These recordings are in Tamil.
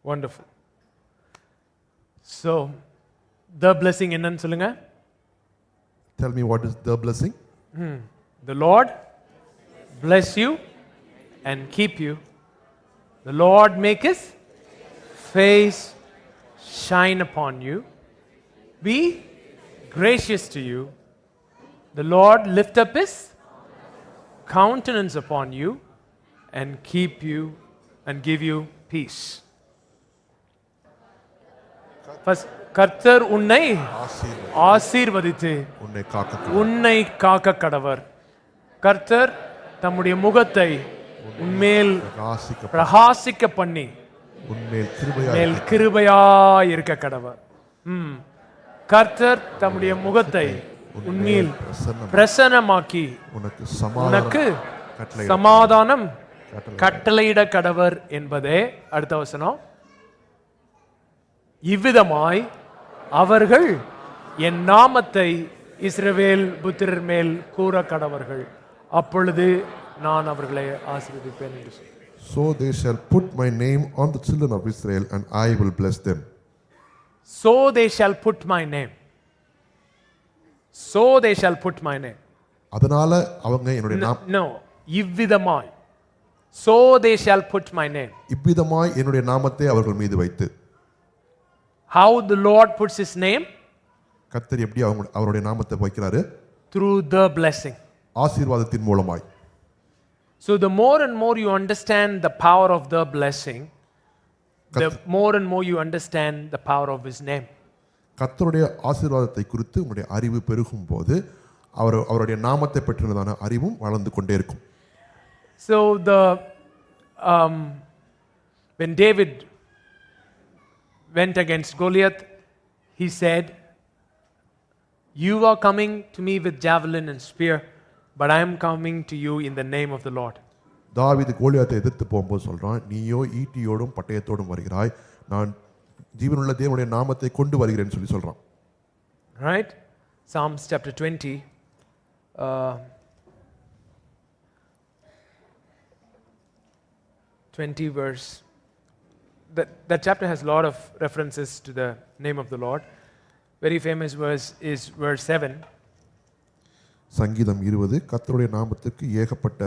Wonderful. So, the blessing என்னன்னு சொல்லுங்க? Tell me what is the blessing? The Lord bless you and keep you. The Lord make his face shine upon you. Be gracious to you. The Lord lift up his countenance upon you and keep you and give you peace. First, கர்த்தர் உன்னை ஆசீர்வதித்து உன்னை காக்க கடவர். கர்த்தர் தம்முடைய முகத்தை உன்மேல் பிரகாசிக்க பண்ணி உன்மேல் கிருபையாய் இருக்க கடவர். கர்த்தர் தம்முடைய முகத்தை உன்மேல் பிரசன்னமாக்கி உனக்கு சமாதானம் கட்டளையிட கடவர் என்பதே அடுத்த வசனம். இவ்விதமாய் அவர்கள் என் நாமத்தை இஸ்ரவேல் புத்திரர் மேல் கூற கடவர்கள், அப்பொழுது நான் அவர்களை ஆசீர்வதிப்பேன் என்று சொன்னார். So they shall put my name on the children of Israel and I will bless them. So they shall put my name. So they shall put my name. அதனால அவங்க என்னுடைய No, இவ்விதமாய். So they shall put my name. இவ்விதமாய் என்னுடைய நாமத்தை அவர்கள் மீது வைத்து. How the Lord puts his name? கர்த்தர் எப்படி அவருடைய நாமத்தை வைக்கிறாரு? Through the blessing. ஆசீர்வாதத்தின் மூலமாய். So the more and more you understand the power of the blessing, the more and more you understand the power of his name. கர்த்தருடைய ஆசீர்வாதத்தை குறித்து உங்களுடைய அறிவு பெருகும் போது அவருடைய நாமத்தை பற்றினதான அறிவும் வளர்ந்து கொண்டே இருக்கும். So when David went against Goliath, he said, "You are coming to me with javelin and spear, but I am coming to you in the name of the Lord." தாவீது கோலியாத்தை எதிர்த்து போகும்போது சொல்றான், நீயோ ஈட்டியோடும் பட்டயத்தோடும் வருகிறாய், நான் ஜீவனுள்ள தேவனுடைய நாமத்தை கொண்டு வருகிறேன்னு சொல்லி சொல்றான். Right? Psalms chapter 20 20 verse. That chapter has a lot of references to the name of the Lord. Very famous verse is verse 7. சங்கீதம் 20 கர்த்தருடைய நாமத்துக்கு ஏகப்பட்ட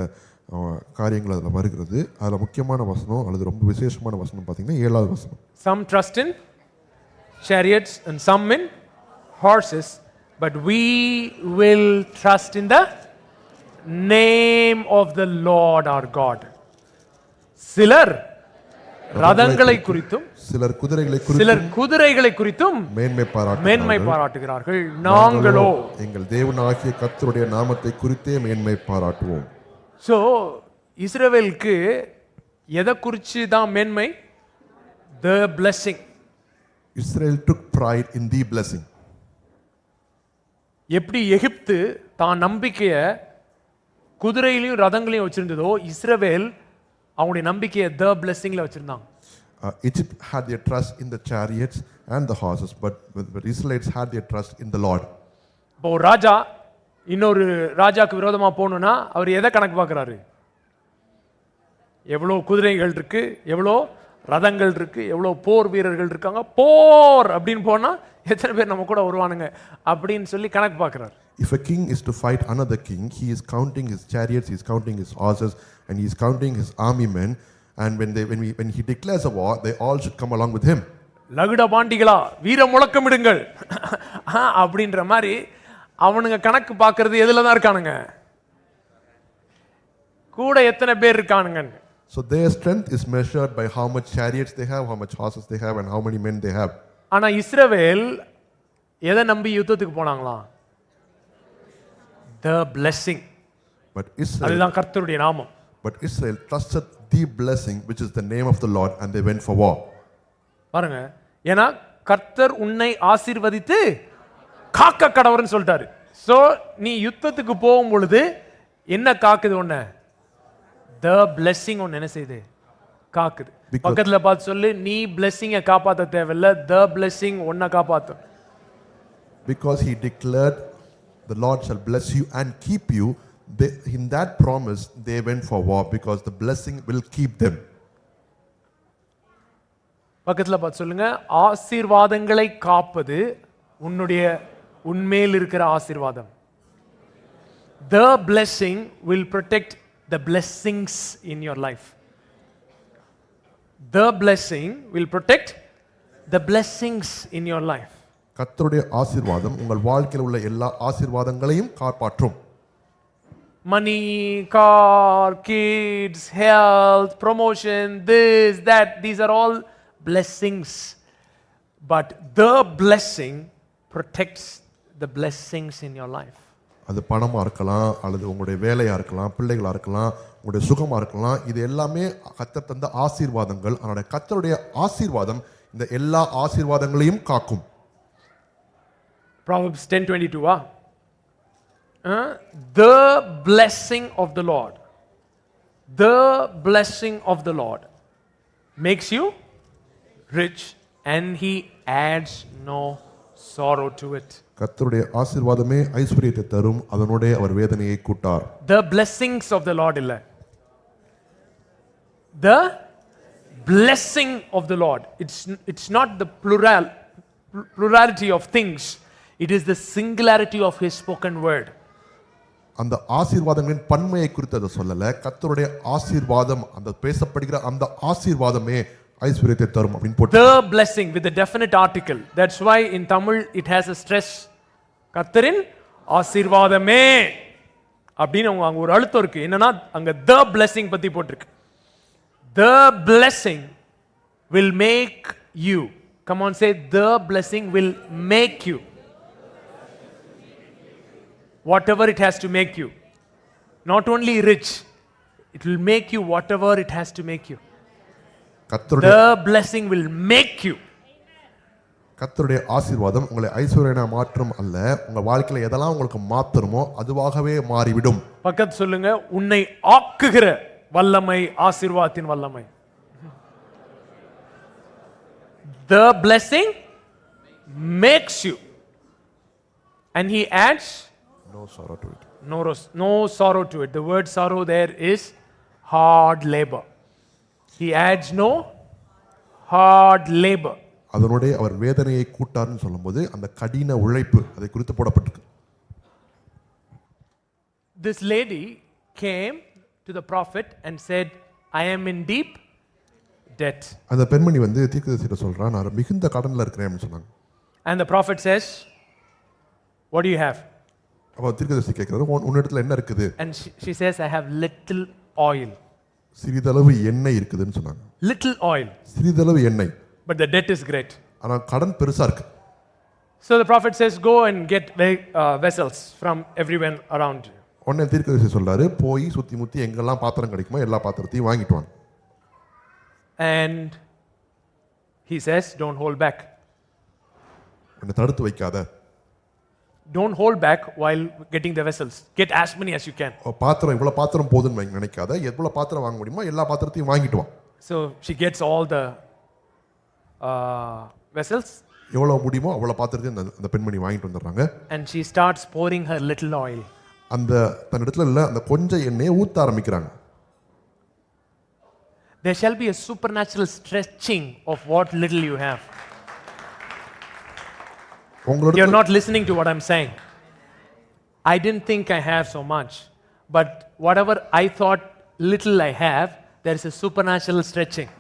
காரியங்கள் அதுல வருகிறது. அதுல முக்கியமான வசனம் அல்லது ரொம்ப விசேஷமான வசனம் பாத்தீங்கன்னா 7வது வசனம். Some trust in chariots and some in horses, but we will trust in the name of the Lord our God. சிலர் ரதங்களை குறித்தும் சிலர் குதிரைகளை குறித்தும் மேன்மை பாராட்டுகிறார்கள், நாங்களோ எங்கள் தேவனாகிய கர்த்தருடைய நாமத்தை குறித்தே மேன்மை பாராட்டுவோம். சோ இஸ்ரவேலுக்கு எதை குறித்து தான் மேன்மை? The blessing. Israel took pride in the blessing. எப்படி எகிப்து தான் நம்பிக்கைய குதிரையிலையும் ரதங்களையும் வச்சிருந்ததோ, இஸ்ரவேல் அவங்களுடைய நம்பிக்கையை the blessingல வச்சிருந்தாங்க. Egypt had their trust in the chariots and the horses, but the Israelites had their trust in the Lord. இப்போ ராஜா இன்னொரு ராஜாக்கு விரோதமா போகணும்னா அவர் எதை கணக்கு பார்க்கறாரு? எவ்வளோ குதிரைகள் இருக்கு, எவ்வளோ ரதங்கள் இருக்கு, எவ்வளோ போர் வீரர்கள் இருக்காங்க, போர் அப்படின்னு போனா எத்தனை பேர் நம்ம கூட வருவானுங்க அப்படின்னு சொல்லி கணக்கு பார்க்கறாரு. If a king is to fight another king, he is counting his chariots, he is counting his horses, and he is counting his army men. And when he declares a war, they all should come along with him. லகுட பாண்டிகளா வீர முழக்கமிடுங்கள் அப்படின்ற மாதிரி அவனுங்க கணக்கு பார்க்கிறது எதுல தான் இருக்கானுங்க? கூட எத்தனை பேர் இருக்கானுங்க. So their strength is measured by how much chariots they have, how much horses they have, and how many men they have. ஆனா இஸ்ரவேல் எதை நம்பி யுத்தத்துக்கு போனாங்களா? The blessing. But Israel, அதுதான் கர்த்தருடைய நாமம். But Israel trusted the blessing, which is the name of the Lord, and they went for war. பாருங்க, ஏன்னா கர்த்தர் உன்னை ஆசீர்வதித்து காக்க கடவர்னு சொல்லிட்டாரு. சோ நீ யுத்தத்துக்கு போகும் பொழுது என்ன காக்குது? உன்னை the blessing ஒன்னு என்ன செய்யுது? காக்குது. பக்கத்துல பார்த்து சொல்லு, நீ blessing-ஐ காப்பாத்த தேவையில்லை, the blessing உன்னை காப்பாத்தும். Because he declared the Lord shall bless you and keep you, in that promise they went for war because the blessing will keep them. பக்கத்துல பார்த்து சொல்லுங்க, ஆசீர்வாதங்களை காப்பது உன்மேல் இருக்கிற ஆசீர்வாதம். The blessing will protect the blessings in your life. The blessing will protect the blessings in your life. கர்த்தருடைய ஆசீர்வாதம் உங்கள் வாழ்க்கையில் உள்ள எல்லா ஆசீர்வாதங்களையும் காப்பாற்றும். Money, car, kids, health, promotion, this, that, these are all blessings. But the blessing protects the blessings in your life. அது பணமா இருக்கலாம், அல்லது உங்களுடைய வேலையா இருக்கலாம், பிள்ளைகளா இருக்கலாம், உங்களுடைய சுகமா இருக்கலாம், இது எல்லாமே கர்த்தர் தந்த ஆசீர்வாதங்கள். அதனால கர்த்தருடைய ஆசீர்வாதம் இந்த எல்லா ஆசீர்வாதங்களையும் காக்கும். Proverbs 10:22. The blessing of the Lord, the blessing of the Lord makes you rich and he adds no sorrow to it. கர்த்தருடைய ஆசீர்வாதமே ஐஸ்வரியத்தை தரும், அதனோட அவர் வேதனையை கூட்டார். The blessings of the Lord illa, the blessing of the Lord. It's not the plurality of things, it is the singularity of his spoken word. அந்த ஆசீர்வாதங்களின் பன்மையை குறித்து அதை சொல்லல, கர்த்தருடைய ஆசீர்வாதம், அந்த பேசப்படுகிற அந்த ஆசீர்வாதமே ஐஸ்வரியத்தை தரும் அப்படினு போட்டு. The blessing with a definite article. That's why in Tamil it has a stress. கர்த்தரின் ஆசீர்வாதமே அப்படினு அங்க ஒரு அழுத்தம் இருக்கு. என்னன்னா அங்க the blessing பத்தி போட்டுருக்கு. The blessing will make you. Come on, say the blessing will make you. Whatever it has to make you. Not only rich, it will make you whatever it has to make you. The blessing will make you. கர்த்தருடைய ஆசீர்வாதம் உங்களை ஐஸ்வரியனா மாற்றும் அல்ல, உங்க வாழ்க்கையில எதெல்லாம் உங்களுக்கு மாத்தணுமோ அதுவாகவே மாறிவிடும். பக்கத்து சொல்லுங்க, உன்னை ஆக்குகிற வல்லமை ஆசீர்வாதத்தின் வல்லமை. The blessing makes you and he adds no sorrow to it. No sorrow to it. The word sorrow there is hard labor. He adds no hard labor. அதனோட அவர் வேதனையை கூட்டார்னு சொல்லும்போது அந்த கடின உழைப்பு அதை குறித்து போடப்பட்டிருக்கு. This lady came to the prophet and said, I am in deep debt. அந்த பெண்மணி வந்து தீர்க்கதரிசிட்ட சொல்றா, நான் மிகுந்த கடன்ல இருக்கிறேன்னு சொன்னாங்க. And the prophet says, what do you have? அப்ப தீர்க்கதரிசி கேக்குறாரு, உன்னிடத்துல என்ன இருக்குது? And she says, I have little oil. சிறிதளவு எண்ணெய் இருக்குதுன்னு சொன்னாங்க. Little oil. சிறிதளவு எண்ணெய். But the debt is great. ஆனா கடன் பெருசா இருக்கு. So the prophet says, go and get vessels from everyone around you. உடனே தீர்க்கதரிசி சொல்றாரு, போய் சுத்தி முத்தி எங்கெல்லாம் பாத்திரம் கிடைக்குமோ எல்லா பாத்திரத்தையும் வாங்கிட்டு வாங்க. And he says, don't hold back. என்ன தடுத்து வைக்காத. Don't hold back while getting the vessels. Get as many as you can. பாத்திரம் இவ்வளவு பாத்திரம் போதுன்னு நினைக்காத, எவ்வளவு பாத்திரம் வாங்க முடியுமோ எல்லா பாத்திரத்தையும் வாங்கிட்டு வா. So she gets all the vessels. எவ்வளவு முடியுமோ அவ்வளவு பாத்திரத்தையும் அந்த பெண்மணி வாங்கிட்டு வந்துறாங்க. And she starts pouring her little oil. அந்த தன்னிடத்துல இல்ல அந்த கொஞ்சம் எண்ணெயை ஊத்த ஆரம்பிக்கறாங்க. There shall be a supernatural stretching of what little you have. You're not listening to what I'm saying. I didn't think I have so much, but whatever I thought little I have, there is a supernatural stretching.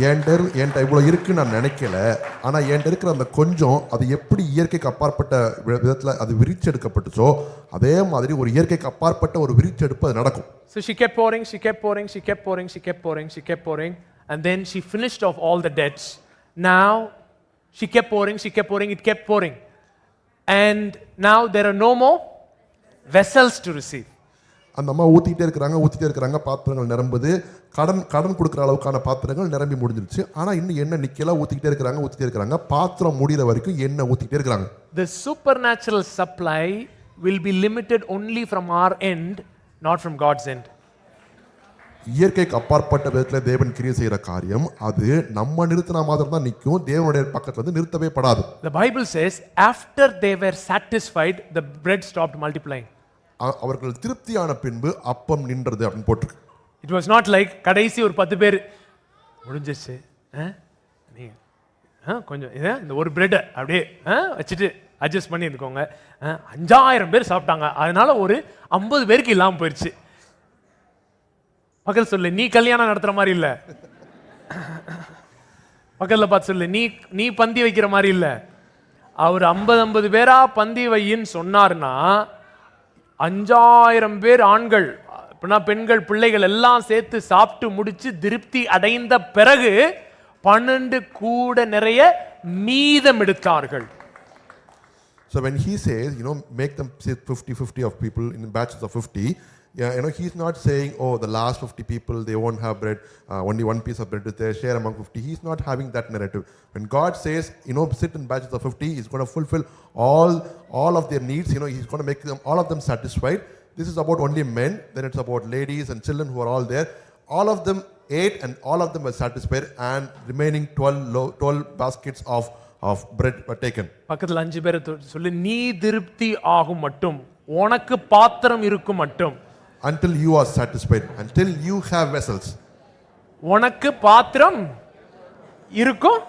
என்கிட்ட இவ்வளவு இருக்கு நான் நினைக்கல, ஆனா என்கிட்ட இருக்கிற அந்த கொஞ்சம் அது எப்படி இயற்கைக்கு அப்பாற்பட்ட விதத்துல அது விரிச்செடுக்கப்பட்டுச்சோ அதே மாதிரி ஒரு இயற்கைக்கு அப்பாற்பட்ட ஒரு விரிச்செடுப்பு அது நடக்கும். So she kept pouring, she kept pouring, she kept pouring, she kept pouring, she kept pouring, and then she finished off all the debts. Now she kept pouring, it kept pouring. And now there are no more vessels to receive. அந்த அம்மா ஊத்திட்டே இருக்காங்க, பாத்திரங்கள் நிரம்புது, கடன் கொடுக்கிற அளவுக்கான பாத்திரங்கள் நிரம்பி முடிஞ்சிருச்சு. ஆனா இன்னும் என்ன நிக்கல, ஊத்திட்டே இருக்காங்க, பாத்திரம் முடியற வரைக்கும் என்ன ஊத்திட்டே இருக்காங்க. The supernatural supply will be limited only from our end, not from God's end. இயற்கைக்கு அப்பாற்பட்ட விதத்துல தேவன் கிரியை செய்யற காரியம் அது நம்ம நிறுத்தினா மாத்திரம் தான் நிக்கும், தேவனுடைய பக்கத்துல இருந்து நிறுத்தவே படாது. The Bible says after they were satisfied the bread stopped multiplying. அவர்கள் திருப்தியான பின்பு அப்பம் நின்றது அப்படினு போட்டுருக்கு. It was not like கடைசி ஒரு 10 பேர் முடிஞ்சிச்சு நீ கொஞ்சம் இந்த ஒரு பிரெட்டை அப்படியே வச்சுட்டு அட்ஜஸ்ட் பண்ணி இருக்கோங்க. 5000 பேர் சாப்பிட்டாங்க, அதனால ஒரு 50 பேருக்கு இல்லாமல் போயிடுச்சு. பக்கத்தில் சொல்லு, நீ கல்யாணம் நடத்துற மாதிரி இல்லை. பக்கத்தில் பார்த்து சொல்லு, நீ பந்தி வைக்கிற மாதிரி இல்லை. அவர் 50 பேரா பந்தி வையின்னு சொன்னார்னா 5000 பேர் ஆண்கள் பெண்கள் பிள்ளைகள் எல்லாம் சேர்த்து சாப்பிட்டு முடிச்சு திருப்தி அடைந்த பிறகு 12 கூட நிறைய மீதம் எடுத்தார்கள். So when he says, make them sit 50-50 of people in batches of 50, he's not saying, oh, the last 50 people, they won't have bread, only one piece of bread is there, share among 50. He's not having that narrative. When God says, sit in batches of 50, he's going to fulfill all of their needs. He's going to make all of them satisfied. This is about only men. Then it's about ladies and children who are all there. All of them ate and all of them were satisfied, and remaining 12 baskets of bread were taken. பக்கத்துல 5 பேரை சொல்லி, நீ திருப்தி ஆகும் மட்டும், உனக்கு பாத்திரம் இருக்கும் மட்டும். Until you are satisfied, until you have vessels. உனக்கு பாத்திரம் இருக்கும்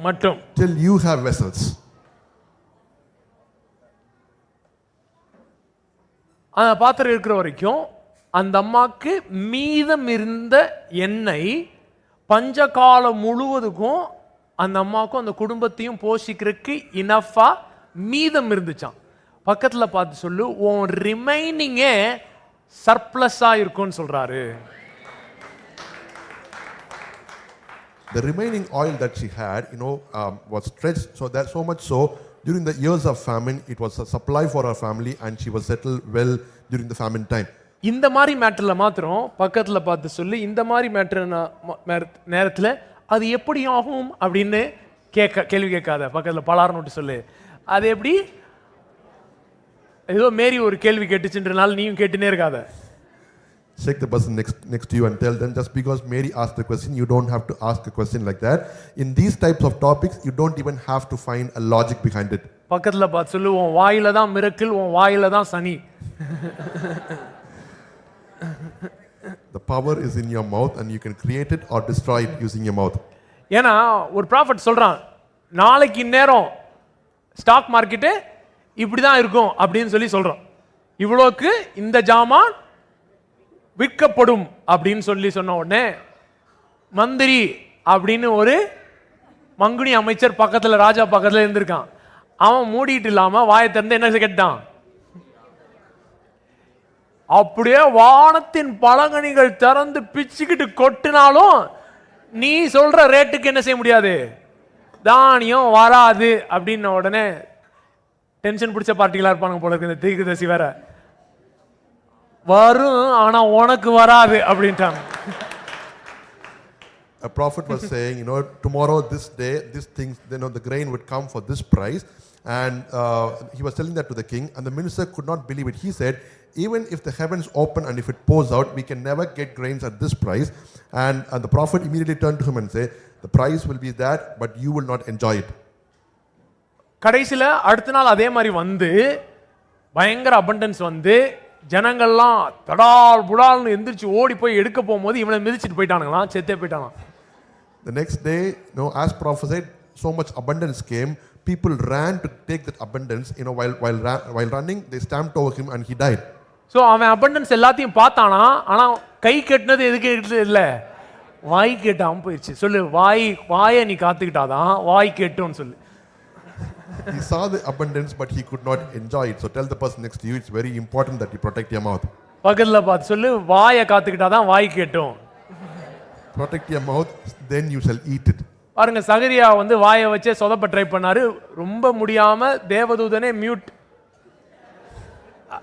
மட்டும். Till you have vessels. அந்த பாத்திரம் இருக்கிற வரைக்கும் அந்த அம்மாக்கு மீதம் இருந்த எண்ணெய் பஞ்சகாலம் முழுவதுக்கும் அந்த அம்மாவுக்கும் அந்த குடும்பத்தையும் போஷிக்கிறதுக்கு இனஃபா மீதம் இருந்துச்சான். பக்கத்தில் பார்த்து சொல்லு, உன் ரிமைனிங்கே சர்ப்ளஸா இருக்கும்னு சொல்றாரு. The remaining oil that she had, was stretched so much so during the years of famine, it was a supply for her family, and she was settled well during the famine time. இந்த மாதிரி மேட்டர்ல மாத்திரம் பக்கத்துல பார்த்து சொல்லி, இந்த மாதிரி மேட்டர் நேரத்தில் அது எப்படி ஆகும் அப்படின்னு கேள்வி கேட்காத. பக்கத்தில் பலார் நோட்டு சொல்லு, அது எப்படி ஏதோ மேரி ஒரு கேள்வி கேட்டுச்சுன்றனால நீயும் கேட்டுனே இருக்காத. Shake the person next to you and tell them, just because Mary asked the question, you don't have to ask a question like that. In these types of topics, you don't even have to find a logic behind it. பக்கத்துல பார்த்து சொல்லு, உன் வாயில தான் மிரக்கிள், உன் வாயில தான் சனி. The power is in your mouth, and you can create it or destroy it using your mouth. ஏன்னா ஒரு ப்ராஃபட் சொல்றான், நாளைக்கு நேரம் ஸ்டாக் மார்க்கெட்டு இப்படிதான் இருக்கும் அப்படின்னு சொல்றான். இவ்வளோக்கு இந்த ஜாமான் விற்கப்படும் அப்படின்னு சொன்ன உடனே மந்திரி அப்படின்னு ஒரு மங்குனி அமைச்சர் பக்கத்துல, ராஜா பக்கத்துல இருந்திருக்கான். அவன் மூடிட்டு இல்லாம வாயை திறந்து என்ன கேட்டான், அப்படியே வானத்தின் பழங்கனிகள் திறந்து பிச்சுக்கிட்டு கொட்டினாலும் நீ சொல்ற ரேட்டுக்கு என்ன செய்ய முடியாது, தானியம் வராது அப்படின்ன உடனே டென்ஷன் பிடிச்ச பார்ட்டிகளா இருப்பாங்க போல இருக்கு. இந்த தீர்க்கதரிசி வேற வரும் ஆனா உனக்கு வராது அப்படின்ட்டாங்க. A prophet was saying, tomorrow, this day, these things, the grain would come for this price, and he was telling that to the king, and the minister could not believe it. He said, even if the heavens open and if it pours out, we can never get grains at this price. And the prophet immediately turned to him and said, the price will be that, but you will not enjoy it. கடைசில அடுத்த நாள் அதே மாதிரி வந்து பயங்கர அபண்டன்ஸ் வந்து ஜனங்கள்லாம் தடால் புடால்னு எந்திரிச்சு ஓடி போய் எடுக்க போகும்போது இவனை மிதிச்சிட்டு போயிட்டானுங்களாம், செத்தே போயிட்டானாம். The next day, as prophesied, so much abundance came. People ran to take that abundance. While running, they stamped over him and he died. So அவன் abundance எல்லாத்தையும் பார்த்தானா, ஆனா கை கட்டினது எதுக்கு இல்ல, வாய் கேட்டாம போயிடுச்சு. சொல்லு, வாயை நீ காத்துக்கிட்டாதான் வாய் கேட்டோன்னு சொல்லு. He saw the abundance, but he could not enjoy it. So tell the person next to you, it's very important that you protect your mouth. பக்கத்துல பார்த்து சொல்லு, வாயை காத்துக்கிட்டாதான் வாய் கேட்டோம். Protect your mouth, then you shall eat it. பாருங்க, சகரியா வந்து வாயை வச்சே சொதப்ப ட்ரை பண்ணாரு. ரொம்ப முடியாம தேவதூதனே மியூட்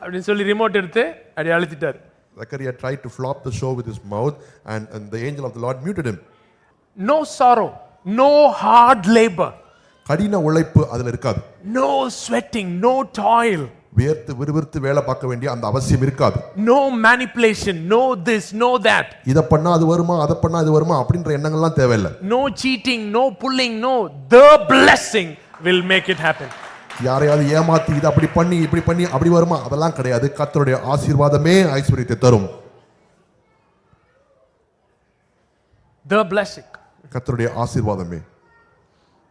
அப்படின்னு சொல்லி ரிமோட் எடுத்து அப்படி அழுத்திட்டார். Zachariah tried to flop the show with his mouth, and the angel of the Lord muted him. No sorrow, no hard labor. கடின உழைப்பு அதுல இருக்காது. No sweating, no toil. வியர்த்து விறுவிறுத்து வேலை பார்க்க வேண்டிய அந்த அவசியம் இருக்காது. No manipulation, no this, no that. இத பண்ணா அது வருமா, அத பண்ணா இது வருமா அப்படின்ற எண்ணங்கள்லாம் தேவையில்லை. No cheating, no pulling, no. The blessing will make it happen. யாரையாவது ஏமாத்தி இத அப்படி பண்ணி இப்படி பண்ணி அப்படி வருமா, அதெல்லாம் கிடையாது. கர்த்தருடைய ஆசீர்வாதமே ஐஸ்வரியத்தை தரும். The blessing. கர்த்தருடைய ஆசீர்வாதமே.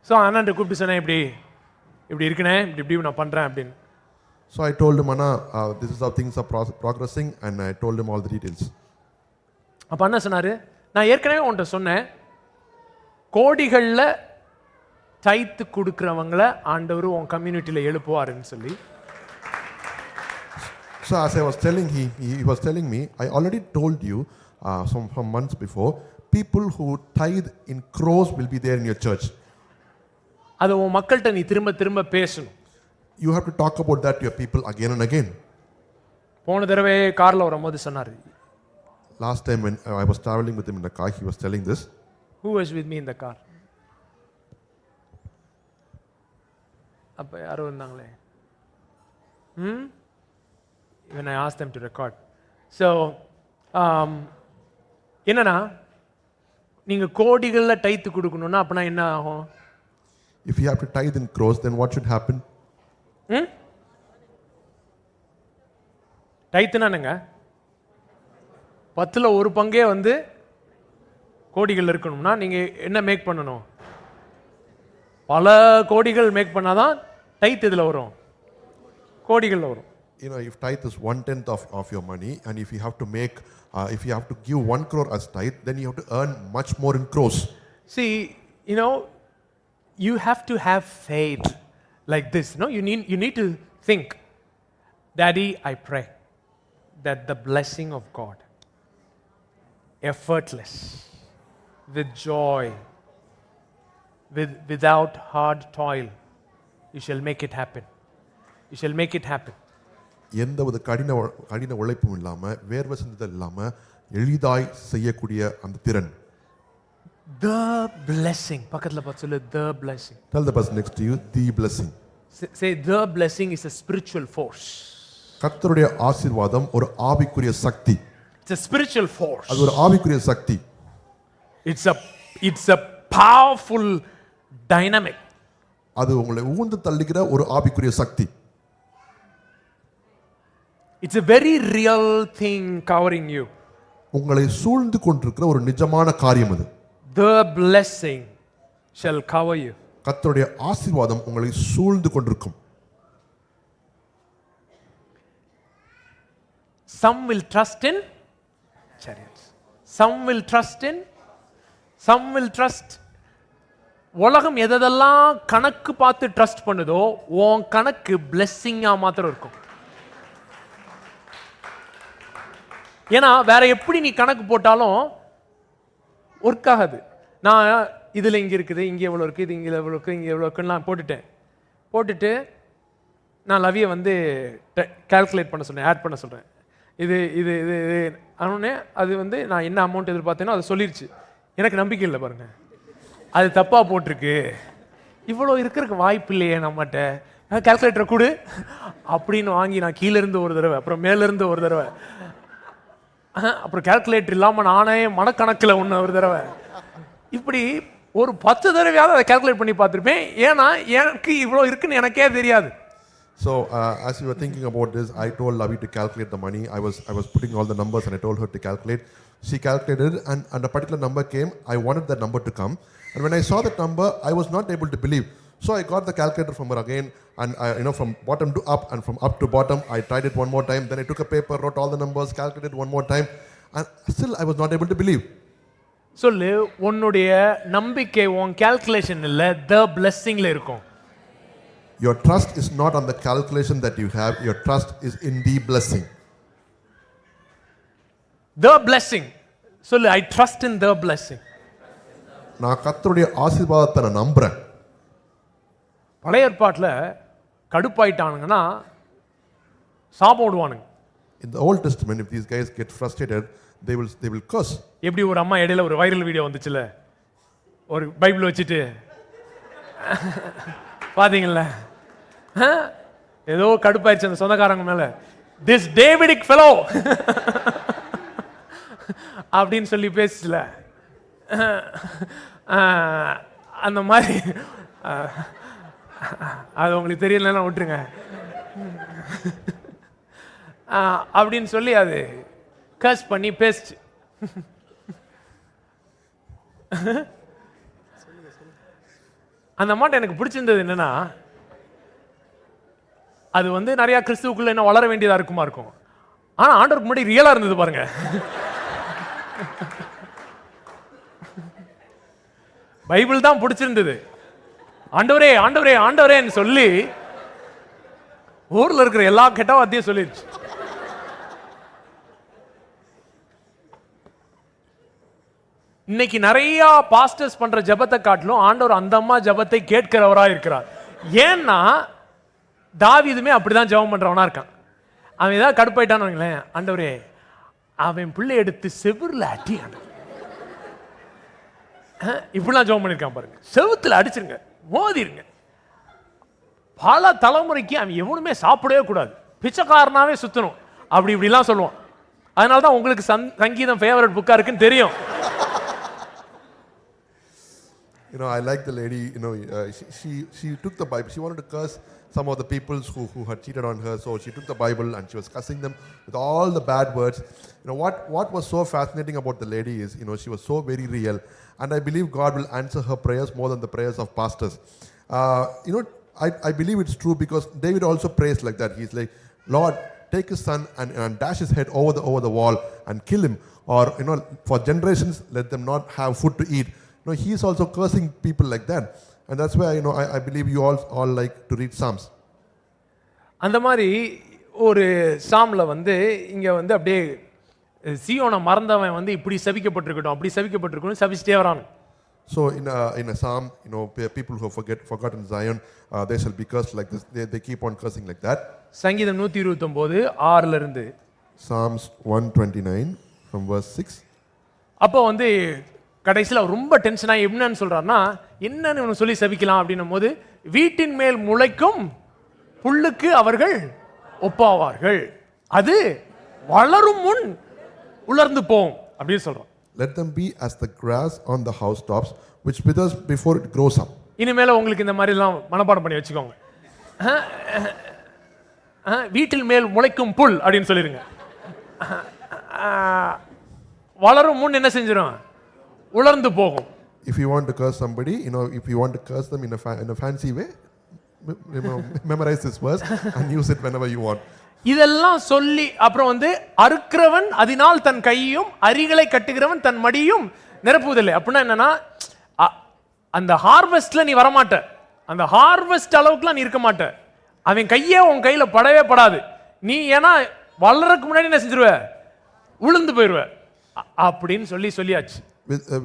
ஸோ அண்ணன் கூப்பிட்டு சொன்னேன், இப்படி இருக்கனே, இப்படி நான் பண்றேன் அப்படின்னு. So I told him, Anna, this is how things are progressing, and I told him all the details. அப்ப அண்ணன் சொன்னாரு, நான் ஏற்கனவே உன்கிட்ட சொன்னேன், கோடிகள்ல டைத்து கொடுக்கிறவங்கள ஆண்டவர் உன் கம்யூனிட்டியில எழுப்புவாருன்னு சொல்லி. So as I was telling, he was telling me, I already told you some months before, people who tithe in crores will be there in your church. அது உன் மக்கள்கிட்ட நீ திரும்ப பேசணும். You have to talk about that to your people again and again. போன தடவை கார்ல வரும்போது சொன்னாரு. Last time when I was traveling with him in the car, he was telling this. Who was with me in the car? அப்ப யாரோ இருந்தாங்களே. When I asked them to record. So என்னன்னா, நீங்க கோடிகள்ல டைத்து கொடுக்கணும்னா அப்பனா என்ன ஆகும்? If you have to tithe in crores, then what should happen? டைத்துனா என்னங்க? 10ல் 1 பங்கே வந்து கோடிகள் இருக்கணும்னா நீங்க என்ன மேக் பண்ணணும்? பல கோடிகள் மேக் பண்ணாதான் டைத் இதுல வரும், கோடிகள்ல வரும். You know, if tithe is 1/10 of your money, and if you have to make, if you have to give 1 crore as tithe, then you have to earn much more in crores. See, you know, you have to have faith like this. No, you need to think, Daddy, I pray that the blessing of God, effortless, with joy, without hard toil, you shall make it happen. You shall make it happen. எந்தவித கடின உழைப்பும் இல்லாம, வேர்வை சிந்துதல் இல்லாம எளிதாய் செய்யக்கூடிய அந்த திறன். The blessing. பக்கத்துல பார்த்து சொல்லு, the blessing. Tell the person next to you, the blessing. Say, the blessing is a spiritual force. கர்த்தருடைய ஆசீர்வாதம் ஒரு ஆவிக்குரிய சக்தி. It's a spiritual force. அது ஒரு ஆவிக்குரிய சக்தி. It's a powerful dynamic. அது உங்களை ஊந்து தள்ளுகிற ஒரு ஆவிக்குரிய சக்தி. It's a very real thing covering you. உங்களை சூழ்ந்து கொண்டிருக்கிற ஒரு நிஜமான காரியம் அது. The blessing shall cover you. கர்த்தருடைய ஆசீர்வாதம் உங்களை சூழ்ந்து கொண்டிருக்கும். Some will trust in chariots. Some will trust. உலகம் எதெல்லாம் கணக்கு பார்த்து ட்ரஸ்ட் பண்ணுதோ, உன் கணக்கு பிளெஸ்ஸிங்கா மாத்திரம் இருக்கும். ஏன்னா வேற எப்படி நீ கணக்கு போட்டாலும் ஒர்க் ஆகாது. நான் இதுல இங்க இருக்குது, இங்க எவ்வளவு இருக்கு, இது இங்க எவ்வளவு இருக்கு, இங்க எவ்வளவு இருக்குன்னு நான் போட்டுட்டு நான் லவியை வந்து கால்குலேட் பண்ண சொல்றேன், ஆட் பண்ண சொல்றேன். இது இது இது ஆனோடனே அது வந்து நான் என்ன அமௌண்ட் எதிர்பார்த்தேனோ அதை சொல்லிருச்சு. எனக்கு நம்பிக்கை இல்லை பாருங்க, அது தப்பா போட்டிருக்கு, இவ்வளோ இருக்கிறதுக்கு வாய்ப்பு இல்லையே நம்மகிட்ட, கால்குலேட்டரை கொடு அப்படின்னு வாங்கி நான் கீழே இருந்து ஒரு தடவை, அப்புறம் மேல இருந்து ஒரு தடவை, அப்புறம் கால்குலேட்டர் இல்லாம நானே மனக்கணக்கில் ஒன்று ஒரு தடவை, இப்படி ஒரு 10 தடவையாவது அதை கால்குலேட் பண்ணி பார்த்துருப்பேன். ஏன்னா எனக்கு இவ்வளோ இருக்குன்னு எனக்கே தெரியாது. So as we were thinking about this, I told Lavi to calculate the money. I was putting all the numbers and I told her to calculate. She calculated and a particular number came. I wanted that number to come, and when I saw that number, I was not able to believe. So I got the calculator from her again, and from bottom to up and from up to bottom, I tried it one more time. Then I took a paper, wrote all the numbers, calculated one more time, and still I was not able to believe. சொல்லு, உன்னுடைய நம்பிக்கை உன் கால்குலேஷன் இல்ல, the blessingல இருக்கும். Your trust is not on the calculation that you have. Your trust is in the blessing. The blessing. சொல்லு, I trust in the blessing. நான் கர்த்தருடைய ஆசீர்வாதத்தை நான் நம்புறேன். பழைய ஏற்பாட்டுல கடுப்பாயிட்டானுங்கன்னா சாபம் விடுவானுங்க. In the Old Testament, if these guys get frustrated, they will curse. எப்படி ஒரு அம்மா இடையில ஒரு வைரல் வீடியோ வந்துச்சுல, ஒரு பைபிள் வச்சுட்டு பாத்தீங்களா, ஏதோ கடுப்பாயிருச்சு அந்த சொந்தக்காரங்க மேல, this Davidic fellow அப்படின்னு சொல்லி பேசல, அந்த மாதிரி. அது உங்களுக்கு தெரியலன்னா விட்டுருங்க. அப்படின்னு சொல்லி அது கர்ஸ் பண்ணி பேசிச்சு. அந்த அம்மாட்ட எனக்கு பிடிச்சிருந்தது என்னன்னா, அது வந்து நிறைய கிறிஸ்துவுக்குள்ள என்ன வளர வேண்டியதா இருக்கும். ஆனா ஆண்டவருக்கு முன்னாடி ரியலா இருந்தது பாருங்க. பைபிள் தான் பிடிச்சிருந்தது. ஆண்டவரே ஆண்டவரே ஆண்டவரேன்னு சொல்லி ஊர்ல இருக்கிற எல்லா கெட்ட வார்த்தையும் சொல்லிருச்சு. இன்னைக்கு நிறைய பாஸ்டர்ஸ் பண்ற ஜெபத்தை காட்டிலும் ஆண்டவர் அந்த அம்மா ஜெபத்தை கேட்கிறவரா இருக்கிறார். ஏன்னா தாவீதுமே அப்படிதான் ஜெபம் பண்றவனா இருக்கான். அவன் ஏதாவது கடுப்பாயிட்டான்னு வைங்களேன், ஆண்டவரே அவன் பிள்ளை எடுத்து செவுர்ல அடி, இப்படிலாம் ஜெபம் பண்ணிருக்கான் பாருங்க. செவுத்துல அடிச்சிருங்க, மோதிருங்க. பல தலைமுறைக்கு அவன் எவனுமே சாப்பிடவே கூடாது, பிச்சைக்காரனாவே சுத்தணும், அப்படி இப்படிலாம் சொல்லுவான். அதனாலதான் உங்களுக்கு சங்கீதம் ஃபேவரட் புக்கா இருக்குன்னு தெரியும். I like the lady, she took the Bible. She wanted to curse some of the people who had cheated on her. So she took the Bible and she was cursing them with all the bad words. What was so fascinating about the lady is, she was so very real. And I believe God will answer her prayers more than the prayers of pastors. I believe it's true because David also prays like that. He's like, Lord, take his son and dash his head over the wall and kill him. Or, for generations, let them not have food to eat. He's also cursing people like that. And that's why, I believe you all like to read Psalms. அந்த மாதிரி ஒரு சாம்ல வந்து இங்க வந்து அப்படியே சீயோனை மறந்தவன் வந்து இப்படி சபிக்கப்பட்டிருக்கட்டும், அப்படி சபிக்கப்பட்டிருக்கணும், சபிச்சிட்டே வரான். So in a psalm, people who have forgotten Zion, they shall be cursed like this. They keep on cursing like that. சங்கீதம் 129 6ல இருந்து Psalms 129 from verse 6. அப்போ வந்து கடைசியில் அவர் ரொம்ப டென்ஷனா என்னன்னு சொல்றாருன்னா, என்னன்னு இவனை சொல்லி சபிக்கலாம் அப்படின்னும் போது, வீட்டின் மேல் முளைக்கும் புல்லுக்கு அவர்கள் ஒப்பாவார்கள், அது வளரும் முன் உலர்ந்து போகும் அப்படின்னு சொல்றான். Let them be as the grass on the housetops, which withers before it grows up. இனிமேல உங்களுக்கு இந்த மாதிரி எல்லாம் மனப்பாடம் பண்ணி வச்சுக்கோங்க. வீட்டில் மேல் முளைக்கும் புல் அப்படின்னு சொல்லிருங்க. வளரும் முன் என்ன செஞ்சிடும்? உலர்ந்து போகும். If you want to curse somebody, if you want to curse them in a fancy way, memorize this verse and use it whenever you want. இதெல்லாம் சொல்லி அப்புறம் வந்து அறுக்கிறவன் அதனால் தன் கையும் அரிகளை கட்டுகிறவன் தன் மடியும் நிரப்புவதில்லை. அப்படின்னா என்னன்னா, அந்த ஹார்வெஸ்ட்ல நீ வரமாட்ட, அந்த ஹார்வெஸ்ட் அளவுக்குலாம் நீ இருக்க மாட்ட, அவன் கையே உன் கையில படவே படாது. நீ ஏன்னா வளர்றதுக்கு முன்னாடி என்ன செஞ்சிருவ? உளுந்து போயிருவ அப்படின்னு சொல்லியாச்சு.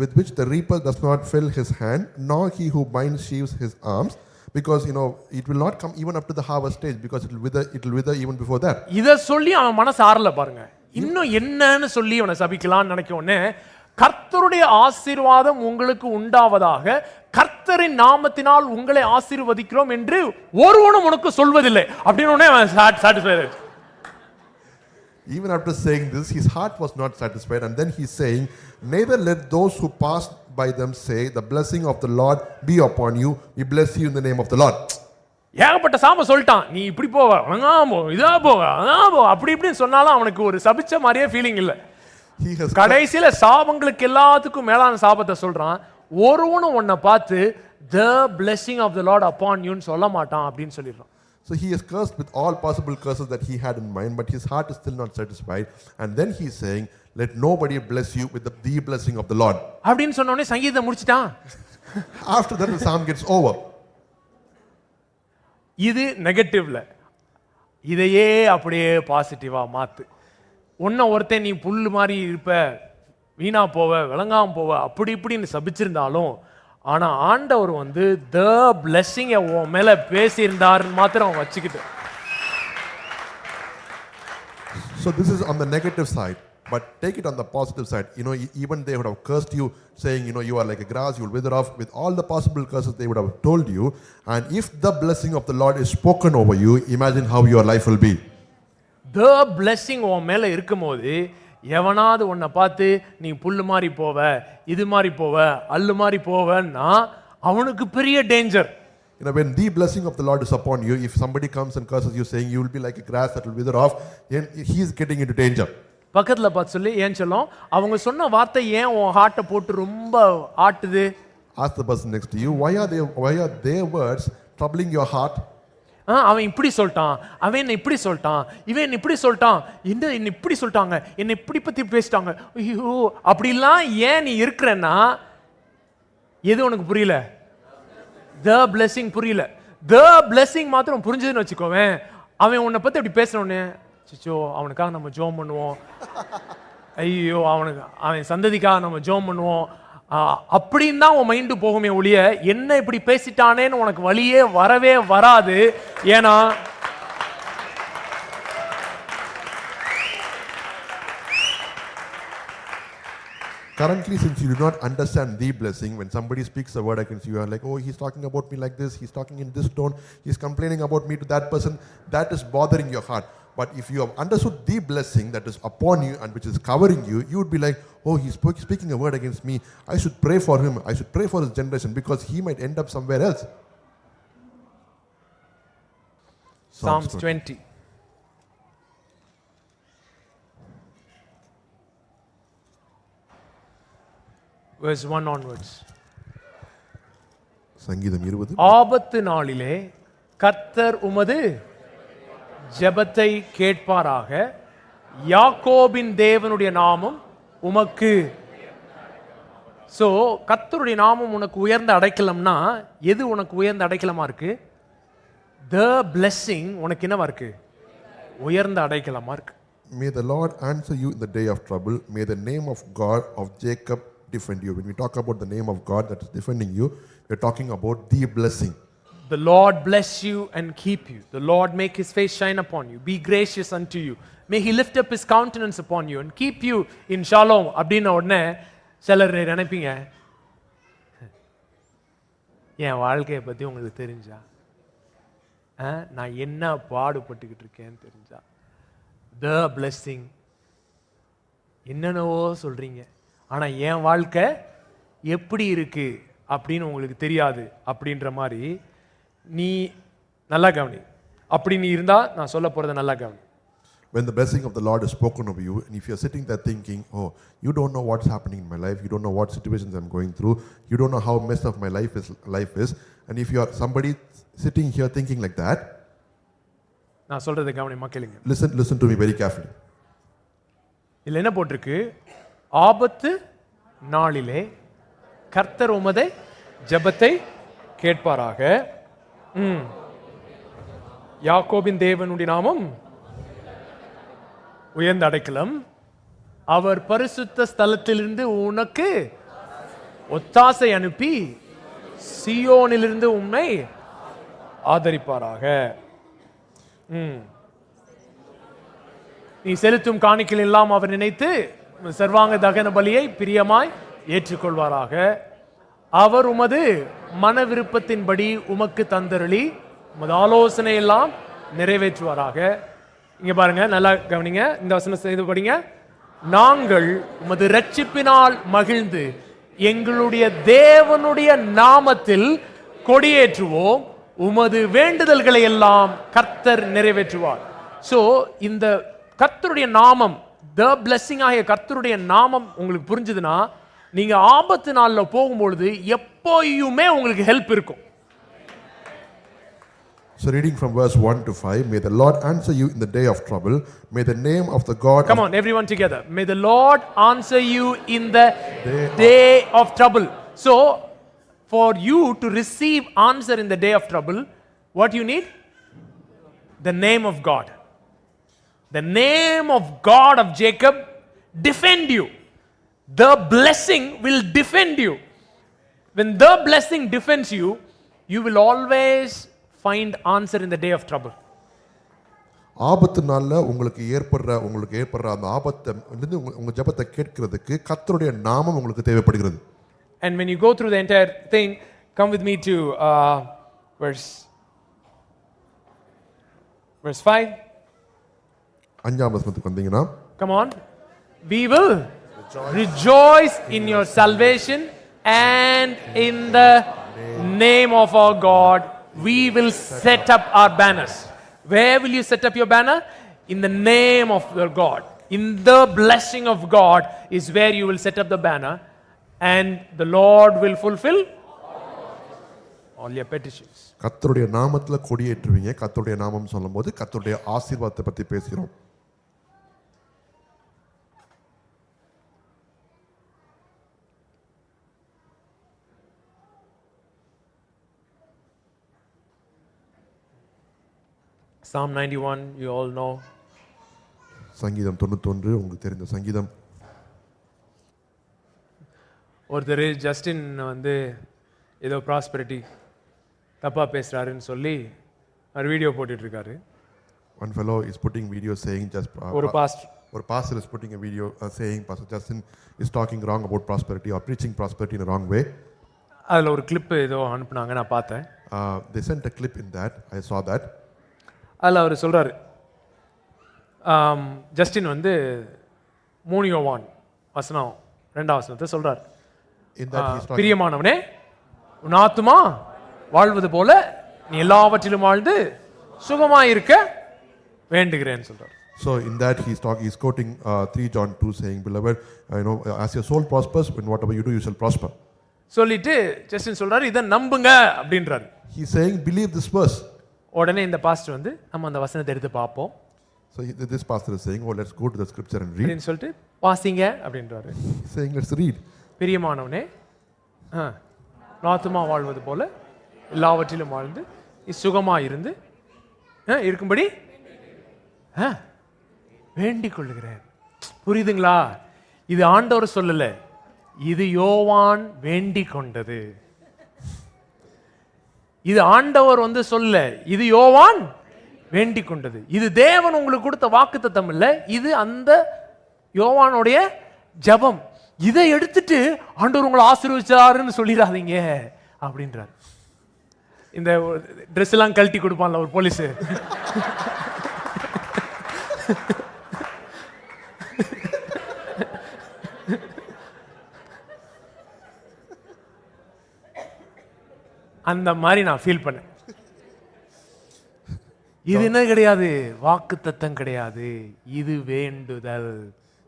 With which the reaper does not fill his hand, nor he who binds sheaves his arms, because it will not come even up to the harvest stage, because it will wither even before that. இத சொல்லி அவன் மனசு ஆறல பாருங்க. இன்னும் என்னன்னு சொல்லி அவனை சபிக்கலாம்னு நினைக்கவுடனே, கர்த்தருடைய ஆசீர்வாதம் உங்களுக்கு உண்டாவதாக, கர்த்தரின் நாமத்தினால் உங்களை ஆசீர்வதிக்கிறோம் என்று ஒருவனும் உனக்கு சொல்வதில்லை அப்படின்னு அவன் satisfied. Even after saying this, his heart was not satisfied, and then he's saying, neither let those who pass by them say, the blessing of the Lord be upon you, we bless you in the name of the Lord. ஏகப்பட்ட சாம சொல்லிட்டான், நீ இப்படி போவ, இதா போவ, அப்படி இப்படின்னு சொன்னாலும் அவனுக்கு ஒரு சபிச்ச மாதிரியே ஃபீலிங் இல்ல. கடைசியில சாபங்களுக்கு எல்லாத்துக்கும் மேலான சாபத்தை சொல்றான். ஒருவனும் உன்னை பார்த்து the blessing of the Lord upon you ன்னு சொல்ல மாட்டான் அப்படின்னு சொல்லிடுறான். So he is cursed with all possible curses that he had in mind, but his heart is still not satisfied. And then he is saying, let nobody bless you with the blessing of the Lord. அப்படின்னு சொன்ன உடனே சங்கீதம் முடிச்சிட்டான். After that the psalm gets over. இது நெகட்டிவ்ல, இதையே அப்படியே பாசிட்டிவா மாத்து. ஒருத்தன் நீ புல்லு மாதிரி இருப்ப, வீணா போவ, விளங்காம போவ, அப்படி இப்படின்னு சபிச்சிருந்தாலும், ஆனா ஆண்டவர் வந்து the blessing உன் மேல பேசியிருந்தாருன்னு மாத்திரம் வச்சுக்கிட்டு. So this is on the negative side, but take it on the positive side. Even they would have cursed you, saying, you are like a grass, you will wither off, with all the possible curses they would have told you. And if the blessing of the Lord is spoken over you, imagine how your life will be. The blessing உன் மேல இருக்கும்போது, எவனாவது உன்னை பார்த்து நீ புல்லு மாதிரி போவ, இது மாதிரி போவ, அல்லு மாதிரி போவன்னா அவனுக்கு பெரிய danger. When the blessing of the Lord is upon you, if somebody comes and curses you saying you will be like a grass that will wither off, he is getting into danger. பக்கத்துல பார்த்து சொல்லி, ஏன் சொல்லும் அவங்க சொன்ன வார்த்தை ஏன் உன் ஹார்ட்டை போட்டு ரொம்ப ஆட்டுது? Ask the person next to you, why are their words troubling your heart? அவன் இப்படி சொல்லிட்டான், அவன் என்ன இப்படி சொல்லிட்டான், இவன் என்ன இப்படி சொல்லிட்டான், என்ன இப்படி சொல்லிட்டாங்க, என்ன இப்படி பத்தி பேசிட்டாங்க, ஐயோ அப்படிலாம் ஏன் நீ இருக்கிறன்னா எது உனக்கு புரியல? the blessing புரியல. the blessing மாத்திரம் புரிஞ்சதுன்னு வச்சுக்கோவேன், அவன் உன்னை பத்தி அப்படி பேசுறவனே சிச்சோ அவனுக்காக நம்ம ஜெபம் பண்ணுவோம், ஐயோ அவன் சந்ததிக்காக நம்ம ஜெபம் பண்ணுவோம் அப்படின்னு தான் உன் மைண்டு போகுமே ஒழிய என்ன இப்படி பேசிட்டானேன்னு உனக்கு வழியே வரவே வராது. ஏன்னா currently, since you do not understand the blessing, when somebody speaks a word against you, you are like, oh, he's talking about me like this, he's talking in this tone, he's complaining about me to that person, that is bothering your heart. But if you have understood the blessing that is upon you and which is covering you, you would be like, oh, he's speaking a word against me, I should pray for him, I should pray for his generation, because he might end up somewhere else. Psalms 20. Verse 1 onwards. சங்கீதம் 20. ஆபத்து நாளிலே கர்த்தர் உமது ஜெபத்தை கேட்பாராக, யாக்கோபின் தேவனுடைய நாமம் உமக்கு. சோ கர்த்தருடைய நாமம் உனக்கு உயர்ந்த அடைக்கலம்னா எது உனக்கு உயர்ந்த அடைக்கலமா இருக்கு? the blessing உனக்கு என்னவா இருக்கு? உயர்ந்த அடைக்கலமா இருக்கு. May the Lord answer you in the day of trouble. May the name of God of Jacob defend you. When we talk about the name of God that is defending you, we're talking about the blessing. The Lord bless you and keep you. The Lord make his face shine upon you. Be gracious unto you. May he lift up his countenance upon you and keep you in shalom. அப்படின உடனே சிலர் நினைப்பீங்க, என் வாழ்க்கையை பத்தி உங்களுக்கு தெரிஞ்சா, நான் என்ன பாடுபட்டுக்கிட்டு இருக்கேன்னு தெரிஞ்சா, the blessing என்னென்னவோ சொல்றீங்க, ஆனா என் வாழ்க்கை எப்படி இருக்கு அப்படின்னு உங்களுக்கு தெரியாது அப்படின்ற மாதிரி நீ நல்லா கவனி. அப்படி நீ இருந்தா நான் சொல்ல போறத நல்லா கவனி. When the blessing of the Lord is spoken of you, and if you're sitting there thinking, oh, you don't know what's happening in my life, you don't know what situations I'm going through, you don't know how messed up my life is, and if you are somebody sitting here thinking like that, நான் சொல்றத கவனி மக்களுங்க. Listen to me very carefully. இல்ல என்ன போட்டிருக்கு? ஆபத்து நாளிலே கர்த்தர் உமது ஜெபத்தை கேட்பாராக, யாக்கோபின் தேவனுடைய நாமம் உயர்ந்த அடைக்கலம், அவர் பரிசுத்த ஸ்தலத்திலிருந்து உனக்கு ஒத்தாசை அனுப்பி சீயோனிலிருந்து உன்னை ஆதரிப்பாராக. நீ செலுத்தும் காணிக்கைகள் எல்லாம் அவர் நினைத்து சர்வாங்க தகன பலியை பிரியமாய் ஏற்றுக்கொள்வாராக. அவர் உமது மன விருப்பத்தின்படி உமக்கு தந்தருளி உமது ஆலோசனை எல்லாம் நிறைவேற்றுவாராக. இங்க பாருங்க, நல்லா கவனிங்க, இந்த வசனம் செய்து படிங்க. நாங்கள் உமது ரட்சிப்பினால் மகிழ்ந்து எங்களுடைய தேவனுடைய நாமத்தில் கொடியேற்றுவோம், உமது வேண்டுதல்களை எல்லாம் கர்த்தர் நிறைவேற்றுவார். சோ இந்த கர்த்தருடைய நாமம், the blessing ஆகிய கர்த்தருடைய நாமம் உங்களுக்கு புரிஞ்சதுன்னா நீங்க ஆபத்து நாள்ல போகும்பொழுது எப்போயுமே உங்களுக்கு ஹெல்ப் இருக்கும். So reading from verse 1 to 5, may the Lord answer you in the day of trouble. May the name of the God... Come on, everyone together. May the Lord answer you in the day of trouble. So, for you to receive answer in the day of trouble, what you need? The name of God. The name of God of Jacob defend you. The blessing will defend you. When the blessing defends you, you will always find answer in the day of trouble. ஆபத்து நாள்ல உங்களுக்கு ஏற்படுற அந்த ஆபத்தை உங்க ஜெபத்தை கேட்கிறதுக்கு கர்த்தருடைய நாமம் உங்களுக்கு தேவைப்படுகிறது. And when you go through the entire thing, come with me to verse 5. அஞ்சாம் வசனத்துக்கு வந்தீங்கன்னா, Come on. We will rejoice in your salvation, and in the name of our God we will set up our banners. Where will you set up your banner? In the name of your God. In the blessing of God is where you will set up the banner, and the Lord will fulfill all your petitions. கர்த்தருடைய நாமத்துல கொடியேற்றுவீங்க. கர்த்தருடைய நாமம் சொல்லும்போது கர்த்தருடைய ஆசீர்வாதத்தை பத்தி பேசுகிறோம். Psalm 91, you all know. சங்கீதம் 91 உங்களுக்கு தெரிந்த சங்கீதம். ஒருத்தர் ஜஸ்டின் வந்து ஏதோ ப்ராஸ்பெரிட்டி தப்பாக பேசுகிறாருன்னு சொல்லி ஒரு வீடியோ போட்டுட்ருக்காரு. One fellow is putting video saying just ஒரு pastor or pastor is putting a video saying Pastor Justin is talking wrong about prosperity or preaching prosperity in a wrong way. அதில் ஒரு கிளிப் ஏதோ அனுப்புனாங்க, நான் பார்த்தேன். They sent a clip in that. I saw that. அதில் அவர் சொல்கிறாரு, ஜஸ்டின் வந்து 3 யோவான் வசனம் 2ஆம் வசனத்தை சொல்கிறார். In that he is talking, பிரியமானவனே உன் ஆத்துமா வாழ்வது போல நீ எல்லாவற்றிலும் வாழ்ந்து சுகமாயிருக்க வேண்டுகிறேன்னு சொல்றார். So in that he is quoting 3 John 2 saying, beloved, as your soul prospers, in whatever you do you shall prosper. சொல்லிட்டு ஜஸ்டின் சொல்றாரு, இதை நம்புங்க அப்படின்றாரு. He is saying believe this verse. உடனே இந்த பாஸ்டர் வந்து நம்ம அந்த வசனத்தை எடுத்து பார்ப்போம். So this pastor is saying, oh, let's go to the scripture and read. அப்படின்னு சொல்லிட்டு வாசிங்க அப்படின்றாரு. He is saying let's read. பிரியமானவனே ஆத்துமா வாழ்வது போல எல்லாவற்றிலும் வாழ்ந்து சுகமாயிருந்து இருக்கும்படி வேண்டிக் கொள்ளுகிறேன். புரியுதுங்களா? இது ஆண்டவர் சொல்லல, இது யோவான் வேண்டிக் கொண்டது. இது ஆண்டவர் வந்து சொல்ல, இது யோவான் வேண்டிக் கொண்டது. இது தேவன் உங்களுக்கு கொடுத்த வாக்குத்தத்தம் இல்ல, இது அந்த யோவானுடைய ஜெபம். இதை எடுத்துட்டு ஆண்டவர் உங்களை ஆசீர்வதிச்சாருன்னு சொல்லிடாதீங்க அப்படின்றார். இந்த ட்ரெஸ் எல்லாம் கழட்டி கொடுப்பான்ல ஒரு போலீஸ், அந்த மாதிரி நான் ஃபீல் பண்ணேன். இது என்ன கிடையாது, வாக்குத்தத்தம் கிடையாது, இது வேண்டுதல்.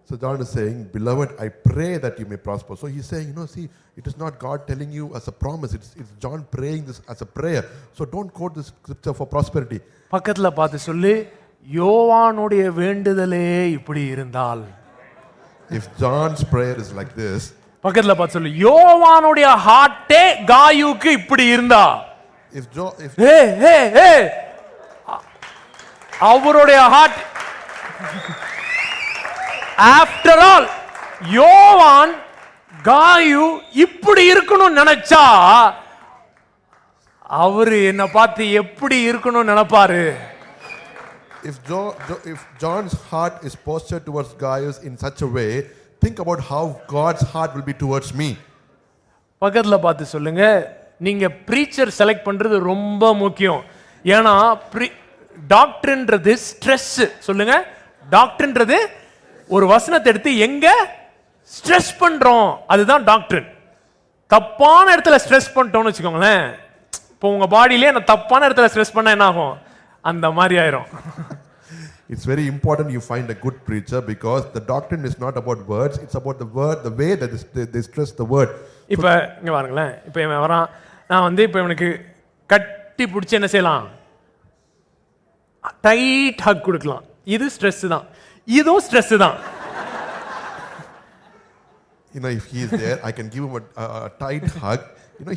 So John is saying, beloved, I pray that you may prosper. So he's saying, see, it is not God telling you as a promise. It's John praying this as a prayer. So don't quote this scripture for prosperity. பக்கத்துல பார்த்து சொல்லு, யோவானுடைய வேண்டுதலே இப்படி இருந்தால். If John's prayer is like this, பக்கத்துல பார்த்து சொல்லு, யோவானுடைய ஹார்ட்டே காயுக்கு இப்படி இருந்தா. அவருடைய ஹார்ட் ஆஃப்டர் ஆல் யோவான் காயு இப்படி இருக்கணும் நினைச்சா அவரு என்ன பார்த்து எப்படி இருக்கணும் நினைப்பாரு? If John's heart is postured towards Gaius in such a way, think about how God's heart will be towards me. பக்கத்துல பார்த்து சொல்லுங்க, நீங்க பிரீச்சர் செலக்ட் பண்றது ரொம்ப முக்கியம். ஏன்னா டாக்டர்ன்றது ஸ்ட்ரெஸ். சொல்லுங்க, டாக்டர்ன்றது ஒரு வசனத்தை எடுத்து எங்க ஸ்ட்ரெஸ் பண்றோம், அதுதான் டாக்டர். தப்பான இடத்துல ஸ்ட்ரெஸ் பண்ணிட்டோம்னு வச்சுக்கோங்களேன், இப்போ உங்க பாடியிலே நான் தப்பான இடத்துல ஸ்ட்ரெஸ் பண்ணா என்ன ஆகும்? அந்த மாதிரி ஆயிரும். It's very important you find a good preacher because the doctrine is not about words, it's about the word, the way that they stress the word. இப்போ இங்க பாருங்களேன், இப்போ இவன் வரான், நான் வந்து இப்போ இவனுக்கு கட்டி பிடிச்சி என்ன செய்யலாம்? டைட் ஹக் கொடுக்கலாம். இது ஸ்ட்ரெஸ் தான், இதுவும் ஸ்ட்ரெஸ் தான். If he is there, I can give him a tight hug.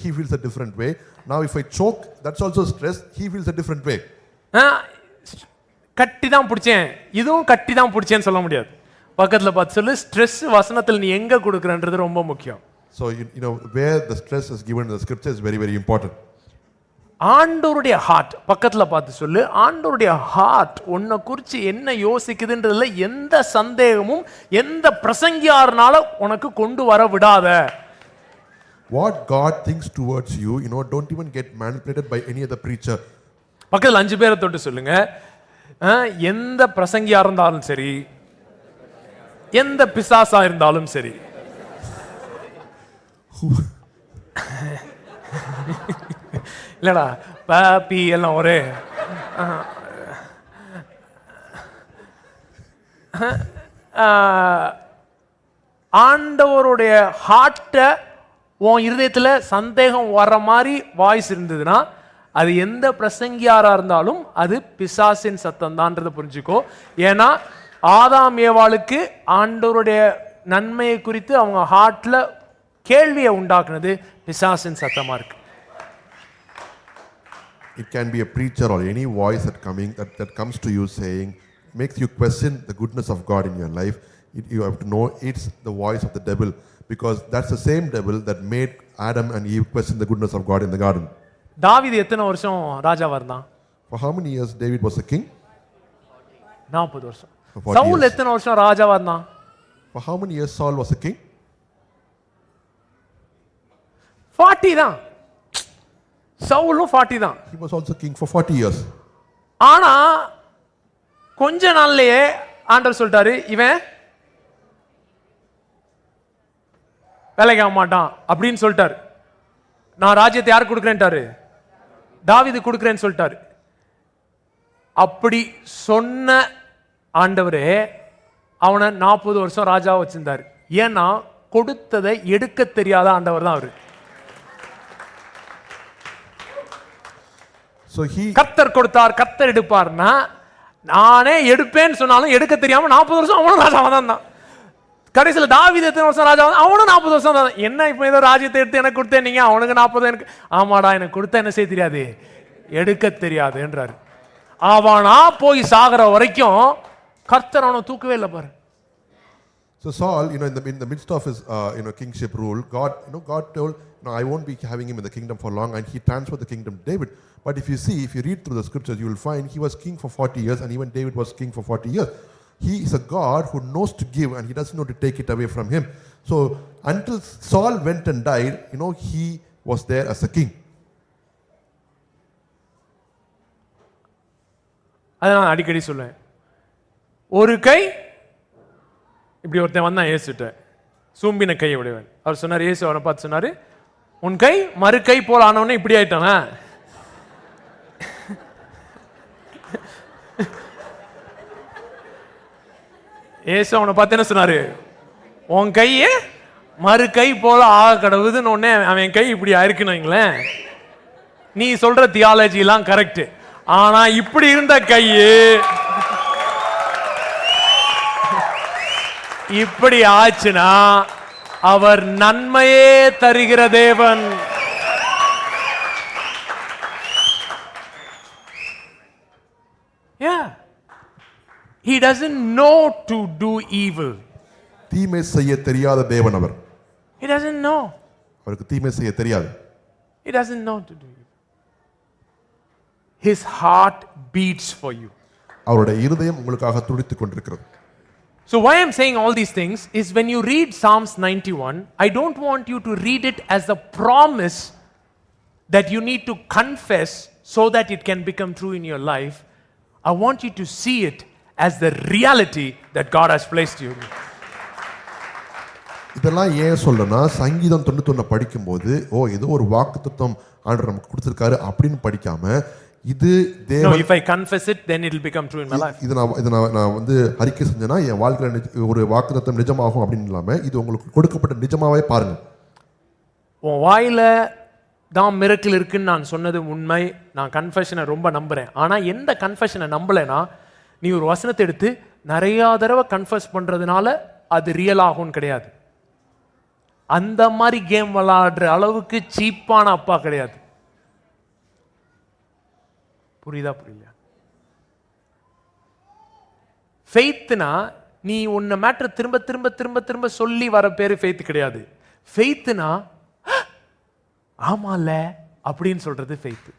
He feels a different way. Now if I choke, that's also stress. He feels a different way. கட்டி தான் பிடிச்சேன், இதுவும் கட்டி தான் பிடிச்சேன்னு சொல்ல முடியாது. பக்கத்துல பார்த்து சொல்லு, ஸ்ட்ரெஸ் வசனத்தில் நீ எங்க கொடுக்கறன்றது ரொம்ப முக்கியம். So where the stress is given in the scripture is very very important. ஆண்டவருடைய ஹார்ட் பக்கத்துல பார்த்து சொல்லு, ஆண்டவருடைய ஹார்ட் உன்னை குறித்து என்ன யோசிக்குதுன்றதுல எந்த சந்தேகமும் எந்த பிரசங்கியார்னால உனக்கு கொண்டு வர விடாத. What God thinks towards you, don't even get manipulated by any other preacher. பக்கத்துல 5 பேரை தொட்டு சொல்லுங்க, எந்த பிரசங்கியா இருந்தாலும் சரி, எந்த பிசாசா இருந்தாலும் சரி, இல்லடா பாப்பி எல்லாம் ஒரே ஆண்டவருடைய ஹார்ட்டை உன் இருதயத்துல சந்தேகம் வர்ற மாதிரி வாய்ஸ் இருந்ததுன்னா அது எந்த பிரசங்கியாரா இருந்தாலும் அது பிசாசின் சத்தம் தான்றதை புரிஞ்சுக்கோ. ஏன்னா ஆதாம் ஏவாளுக்கு ஆண்டவருடைய நன்மையை குறித்து அவங்க ஹார்ட்ல கேள்வியை உண்டாக்குனது பிசாசின் சத்தமா இருக்கு. It can be a preacher or any voice that comes to you saying, makes you question the goodness of God in your life. You have to know it's the voice of the devil, because that's the same devil that made Adam and Eve question the goodness of God in the garden. தாவீது எத்தனை வருஷம் ராஜாவா இருந்தான்? For how many years David was a king? 40 வருஷம். சவுல் எத்தனை வருஷம் ராஜாவா இருந்தான்? For how many years Saul was a king? 40 தான். சவுலும் 40 தான். He was also king for 40 years. ஆனா கொஞ்ச நாள்லயே ஆண்டவர் சொல்லிட்டாரு, இவன் வேலைக்கு ஆக மாட்டான் அப்படின்னு சொல்லிட்டாரு. நான் ராஜ்யத்தை யாருக்கு கொடுக்குறேன்ட்டாரு? தாவீது கொடுக்குறேன்னு சொல்லிட்டாரு. அப்படி சொன்ன ஆண்டவரே அவனை 40 வருஷம் ராஜா வச்சிருந்தாரு. ஏன்னா கொடுத்ததை எடுக்க தெரியாத ஆண்டவர் தான் அவரு. கர்த்தர் கொடுத்தார் கர்த்தர் எடுப்பார்னா, நானே எடுப்பேன்னு சொன்னாலும் எடுக்க தெரியாம 40 வருஷம் அவனும் ராஜாவா தான். கடைசியில் தாவீது எத்தனை வருஷம் ராஜா, அவனும் 40 வருஷம் தான். என்ன இப்ப ஏதோ ராஜ்யத்தை எடுத்து எனக்கு கொடுத்தேன், நீங்க அவனுக்கு 40, எனக்கு ஆமாடா எனக்கு கொடுத்த என்ன செய்ய தெரியாது, எடுக்க தெரியாதுன்றாரு. அவனா போய் சாகர வரைக்கும் கர்த்தர் அவனை தூக்கவே இல்லை பாரு. So Saul, in the midst of his kingship rule, God told, I won't be having him in the kingdom for long, and he transferred the kingdom to David. But if you read through the scriptures, you will find he was king for 40 years, and even David was king for 40 years. He is a God who knows to give, and he doesn't know to take it away from him. So until Saul went and died, he was there as a king. அதை நான் அடிக்கடி சொல்லுவேன். ஒரு கை இப்படி ஒருத்தன் வந்தான் இயேசுட்ட, சூம்பின கையை உடையவன். அவர் சொன்னார், இயேசு அவனை பார்த்து சொன்னாரு, உன் கை மறு கை போல ஆனவனே இப்படி ஆயிட்டானா? இயேசு அவனை பார்த்து என்ன சொன்னாரு, உன் கையே மறு கை போல ஆக கடவுதுன்னு உடனே அவன் கை இப்படி ஆயிருக்குன்னு, நீ சொல்ற தியாலஜி எல்லாம் கரெக்ட். ஆனா இப்படி இருந்த கையே இப்படி ஆச்சுனா அவர் நன்மையே தருகிற தேவன். He doesn't know to do evil. தீமை செய்ய தெரியாத தேவன் அவர். He doesn't know. அவருக்கு தீமை செய்ய தெரியாது. He doesn't know to do evil. His heart beats for you. அவருடைய இருதயம் உங்களுக்காக துடித்துக் கொண்டிருக்கிறது. So why I'm saying all these things is, when you read Psalms 91, I don't want you to read it as a promise that you need to confess so that it can become true in your life. I want you to see it as the reality that God has placed you in. இதெல்லாம் ஏன் சொல்றேன்னா, சங்கீதம் 91 படிக்கும்போது ஏதோ ஒரு வாக்குத்தத்தம் ஆண்டவர் நமக்கு கொடுத்திருக்காரு அப்படின்னு படிக்காம, இது தேவன். No, if I confess it, then it will become true in my life. இது நான் வந்து அறிக்கை செஞ்சேனா என் வாழ்க்கையில ஒரு வாக்குத்தத்தம் நிஜமாகும் அப்படின்னு இல்லாம, இது உங்களுக்கு கொடுக்கப்பட்ட நிஜமாவே பாருங்க. உன் வாயில தான் மிரக்கல் இருக்குன்னு நான் சொன்னது உண்மை. நான் கன்ஃபெஷனை ரொம்ப நம்புறேன். ஆனா எந்த கன்ஃபெஷனை நம்பலைன்னா, நீ ஒரு வசனத்தை எடுத்து நிறைய தடவை கன்ஃபஸ் பண்றதுனால அது ரியல் ஆகும்னு கிடையாது. அந்த மாதிரி கேம் விளையாடுற அளவுக்கு சீப்பான அப்பா கிடையாது. புரியுதா புரியலையா? ஃபெய்த்னா நீ உன்ன மேட்டர் திரும்ப திரும்ப திரும்ப திரும்ப சொல்லி வர பேரு ஃபெய்த் கிடையாது. ஃபெய்த்னா ஆமால அப்படின்னு சொல்றது ஃபெய்த்.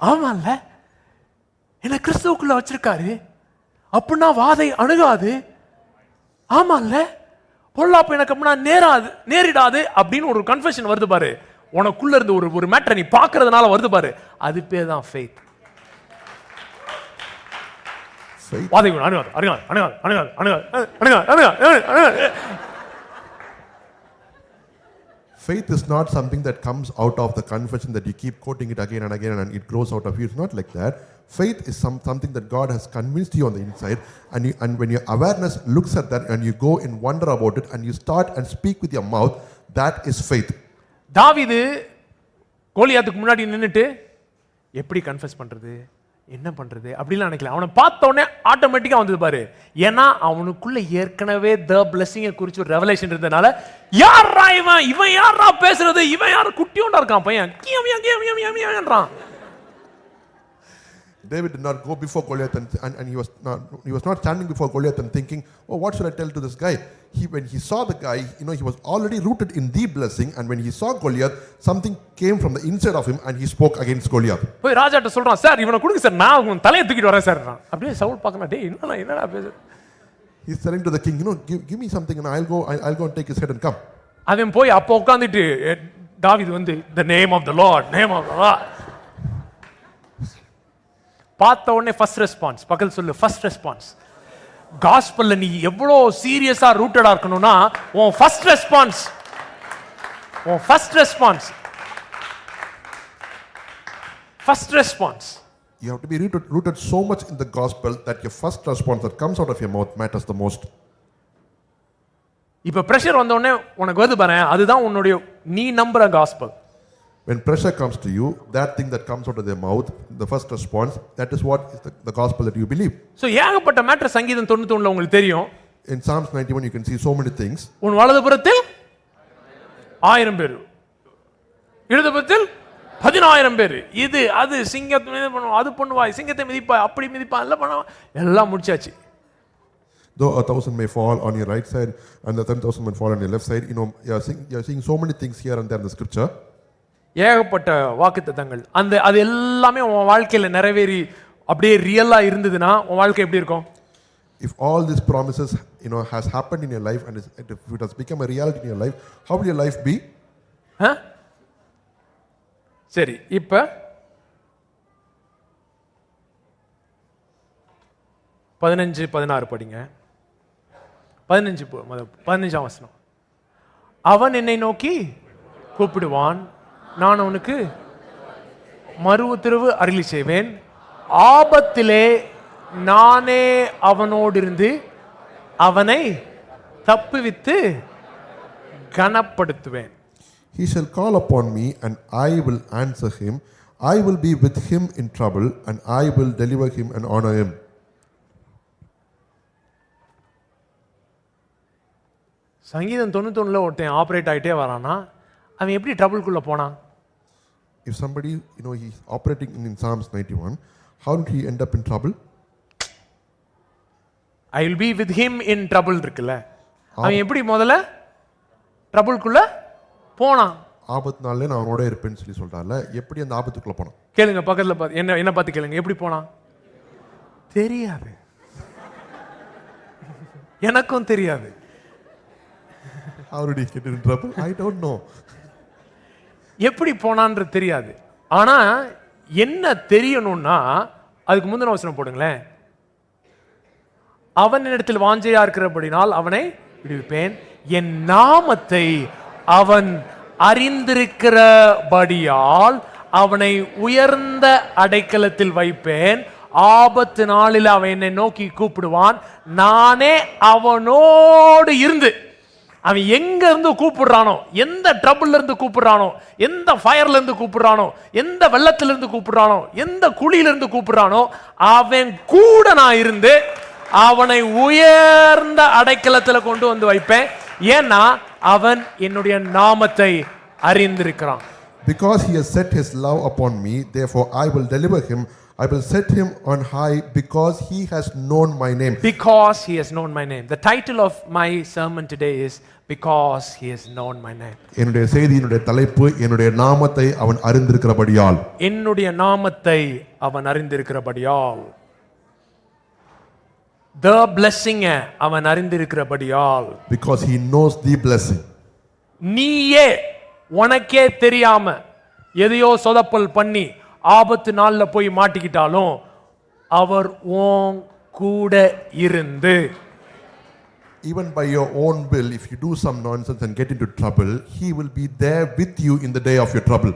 ஆமால என்ன கிறிஸ்துவுக்குள்ள வச்சிருக்காரு அப்படின்னா வாதை அணுகாது. ஆமால பொல்லாப்பு எனக்கு அப்படின்னா நேரிடாது அப்படின்னு ஒரு கன்ஃபெஷன் வருது பாரு. உனக்குள்ள இருந்து ஒரு மேட்டரை நீ பார்க்கறதுனால வருது பாரு. அது பேர் தான் ஃபெய்த். வாதை அணுகாது அணுகாது அணுகாது அணுகாது அணுகாது அணுகாது அணுகாது. Faith is not something that comes out of the confession that you keep quoting it again and again and it grows out of you. It's not like that. Faith is something that God has convinced you on the inside, and when your awareness looks at that and you go in wonder about it and you start and speak with your mouth, that is faith. தாவீது கோலியாத்துக்கு முன்னாடி நின்னுட்டு எப்படி கன்ஃபஸ் பண்றது, என்ன பண்றது அப்படிலாம் நினைக்கல. அவனை பார்த்த உடனே ஆட்டோமேட்டிக்கா வந்தது பாரு. ஏன்னா அவனுக்குள்ள ஏற்கனவே த பிளெஸிங்கை குறிச்சு ஒரு ரெவலேஷன் இருந்ததுனால, யாரா இவன் யாரா பேசுறது, இவன் யார் குட்டியோண்டா இருக்கான் பையன் கியம்ன்றான். David did not go before Goliath and he was not standing before Goliath and thinking, oh, what should I tell to this guy? When he saw the guy, he was already rooted in the blessing, and when he saw Goliath, something came from the inside of him and he spoke against Goliath. போய் ராஜாட்ட சொல்றான், சார் இவனை கொடுங்க சார், நான் உன் தலையை தூக்கிட்டு வரேன் சார். அப்படியே சவுல் பார்க்கணும், டேய் என்னடா பேசு. He's telling to the king, give me something and I'll go and take his head and come. அவன் போய் அப்போ உட்கார்ந்துட்டு தாவீது வந்து the name of the Lord, name of the Lord பார்த்த உடனே ஃபர்ஸ்ட் ரெஸ்பான்ஸ். பக்கத்துல சொல்லு, ஃபர்ஸ்ட் ரெஸ்பான்ஸ். காஸ்பல்ல நீ எவ்வளோ சீரியஸா ரூட்டடா இருக்கணும்னா உன் first response, You have to be rooted so much in the gospel that your first response that comes out of your mouth matters the most. இப்ப பிரஷர் வந்த உடனே உனக்கு வருது பாரு, அதுதான் உன்னுடைய நீ நம்புற gospel. When pressure comes to you, that thing that comes out of their mouth, the first response, that is what is the gospel that you believe. So ஏகப்பட்ட மேட்டர் சங்கீதம் 91ல உங்களுக்கு தெரியும். In Psalms 91 you can see so many things. உன் வலதுபுறத்தில் 1000 பேர், இடதுபுறத்தில் 10000 பேர், இது அது சிங்கத்தை பண்ணுவா, அது பண்ணுவாய், சிங்கத்தை மிதிப்பாய், அப்படி மிதிப்பாய், எல்லாம் பண்ணுவா, எல்லாம் முடிச்சாச்சு. Though 1000 may fall on your right side and the 10,000 may fall on your left side, you are seeing so many things here and there in the scripture. ஏகப்பட்ட வாக்குத்தத்தங்கள், அது எல்லாமே உன் வாழ்க்கையில நிறைவேறி அப்படியே ரியலா இருந்ததுன்னா உன் வாழ்க்கை எப்படி இருக்கும்? If all these promises has happened in your life and if it has become a reality in your life, how will your life be? சரி, இப்ப 15-16 படிங்க. 15ஆம் வசனம். அவன் என்னை நோக்கி கூப்பிடுவான், நான் அவனுக்கு மறு உத்தரவு அருளி செய்வேன், ஆபத்திலே நானே அவனோடு இருந்து அவனை தப்புவித்து கனப்படுத்துவேன். He shall call upon me and I will answer him. I will be with him in trouble and I will deliver him and honor him. சங்கீதம் 91ல ஒருத்தன் ஆபரேட் ஆயிட்டே வரானா, அவன் எப்படி ட்ரபிள்குள்ள போனான்? If somebody, he's operating in Psalms 91, how did he end up in trouble? I will be with him in trouble இருக்குல்ல, அவன் எப்படி முதல்ல ட்ரபிள்குள்ள போனான்? ஆபத்து நாள்ல நான் அவனோட இருப்பேன்னு சொல்லி சொல்றாருல, எப்படி அந்த ஆபத்துக்குள்ள போனான்? கேளுங்க, பக்கத்துல என்ன பார்த்து கேளுங்க, எப்படி போனான்? தெரியாது, எனக்கும் தெரியாது. How did he get in trouble? I don't know. எப்படி போனான்னு தெரியாது. ஆனா என்ன தெரியணும்னா அதுக்கு முந்தின வசனம் போடுங்களேன். அவன் இடத்தில் வாஞ்சையா இருக்கிறபடினால் அவனை விடுவிப்பேன், என் நாமத்தை அவன் அறிந்திருக்கிறபடியால் அவனை உயர்ந்த அடைக்கலத்தில் வைப்பேன், ஆபத்து நாளில் அவன் என்னை நோக்கி கூப்பிடுவான், நானே அவனோடு இருந்து. அவன் எங்க இருந்து கூப்பிடுறானோ, எந்த ட்ரபிள்ல இருந்து கூப்பிடுறானோ, எந்த ஃபயர்ல இருந்து கூப்பிடுறானோ, எந்த வெள்ளத்துல இருந்து கூப்பிடுறானோ, எந்த குழியில இருந்து கூப்பிடுறானோ, அவன் கூட நான் இருந்து அவனை உயர்ந்த அடைக்கலத்துல கொண்டு வந்து வைப்பேன். ஏன்னா அவன் என்னுடைய நாமத்தை அறிந்திருக்கிறான். Because he has set his love upon me, therefore I will deliver him. I will set him on high because he has known my name. Because he has known my name. The title of my sermon today is Because he has known my name. என்னுடைய செய்தியினுடைய தலைப்பு என்னுடைய நாமத்தை அவன் அறிந்திருக்கிறபடியால். என்னுடைய நாமத்தை அவன் அறிந்திருக்கிறபடியால். The blessing அவன் அறிந்திருக்கிறபடியால். Because he knows the blessing. நீயே உனக்கே தெரியாம எதையோ சொதப்பல் பண்ணி ஆபத்து நாள்ல போய் மாட்டிக்கிட்டாலும் அவர் உன் கூட இருந்து. Even by your own will, if you do some nonsense and get into trouble, he will be there with you in the day of your trouble.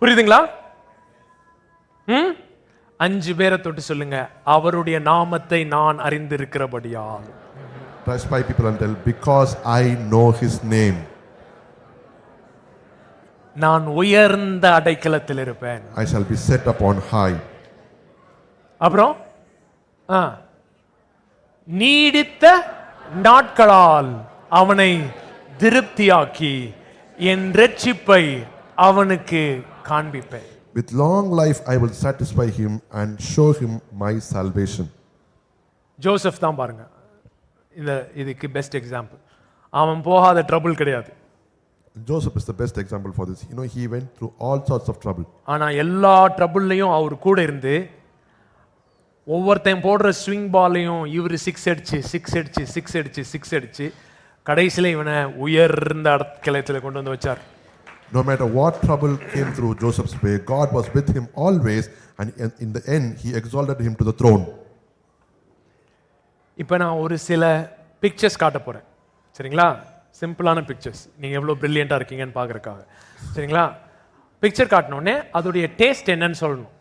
புரியுதுங்களா? 5 பேரை தொட்டு சொல்லுங்க, அவருடைய நாமத்தை நான் அறிந்திருக்கிறபடியால். Touch 5 people and tell, because I know his name. நான் உயர்ந்த அடைக்கலத்தில் இருப்பேன். I shall be set upon high. அப்புறம் நீடித்த நாட்களால் அவனை திருப்தியாக்கி என் இரட்சிப்பை அவனுக்கு காண்பிப்பேன். With long life I will satisfy him and show him my salvation. Joseph தான் பாருங்க இதுக்கு பெஸ்ட் எக்ஸாம்பிள். அவன் போகாத ட்ரபிள் கிடையாது. Joseph is the best example for this. He went through all sorts of trouble. ஆனா எல்லா ட்ரபிள்லையும் அவர் கூட இருந்து ஒவ்வொருத்தையும் போடுற ஸ்விங் பாலையும் இவர் 6 அடிச்சு கடைசியில் இவனை உயர்ந்த அடைக்கலத்தில் கொண்டு வந்து வச்சார். No matter what trouble came through Joseph's way, God was with him always, and in the end he exalted him to the throne. இப்போ நான் ஒரு சில பிக்சர்ஸ் காட்ட போறேன். சரிங்களா? சிம்பிளான பிக்சர்ஸ். நீங்க எவ்வளவு பிரில்லியண்டா இருக்கீங்கன்னு பார்க்கறதுக்காக. சரிங்களா? பிக்சர் காட்டணும்னே அதோடைய டேஸ்ட் என்னன்னு சொல்லணும்.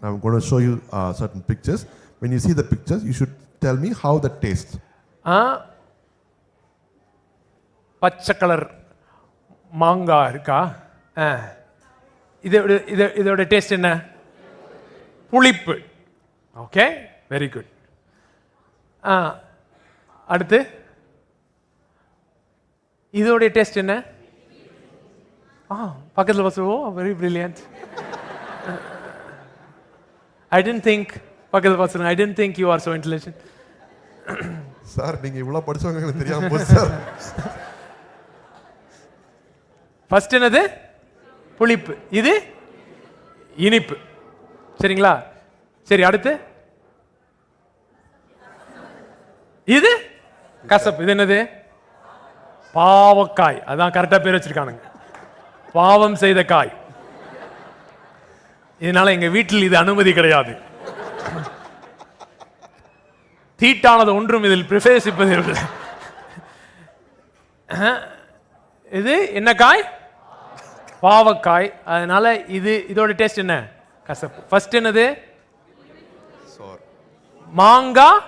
I'm going to show you certain pictures. When you see the pictures, you should tell me how that tastes. பச்சை கலர் மாங்காய் இருக்கா? இதோட டேஸ்ட் என்ன? புளிப்பு. Okay, very good. அடுத்து இதோட டேஸ்ட் என்ன? பக்கத்தில் வச்சுருவோம். Very brilliant. I didn't think பக்கத்தில் வச்சுருங்க. I didn't think you are so intelligent. Sir நீங்க இவ்வளவு படிச்சவங்க எனக்கு தெரியாம போச்சு சார். ஃபர்ஸ்ட் என்னது? புளிப்பு. இது இனிப்பு. சரிங்களா? சரி, அடுத்து இது கசப்பு. இது என்னது? பாவக்காய். அதான் கரெக்டா பேர் வச்சிருக்கானுங்க. பாவம் செய்த காய். இதனால எங்க வீட்டில் இது அனுமதி கிடையாது. தீட்டானது ஒன்றும் இதில் பிரவேசிப்பதில்லை. இது என்ன காய்? பாவக்காய். அதனால இதோட டேஸ்ட் என்ன? கசப்பு. ஃபர்ஸ்ட் என்னது? மாங்காய்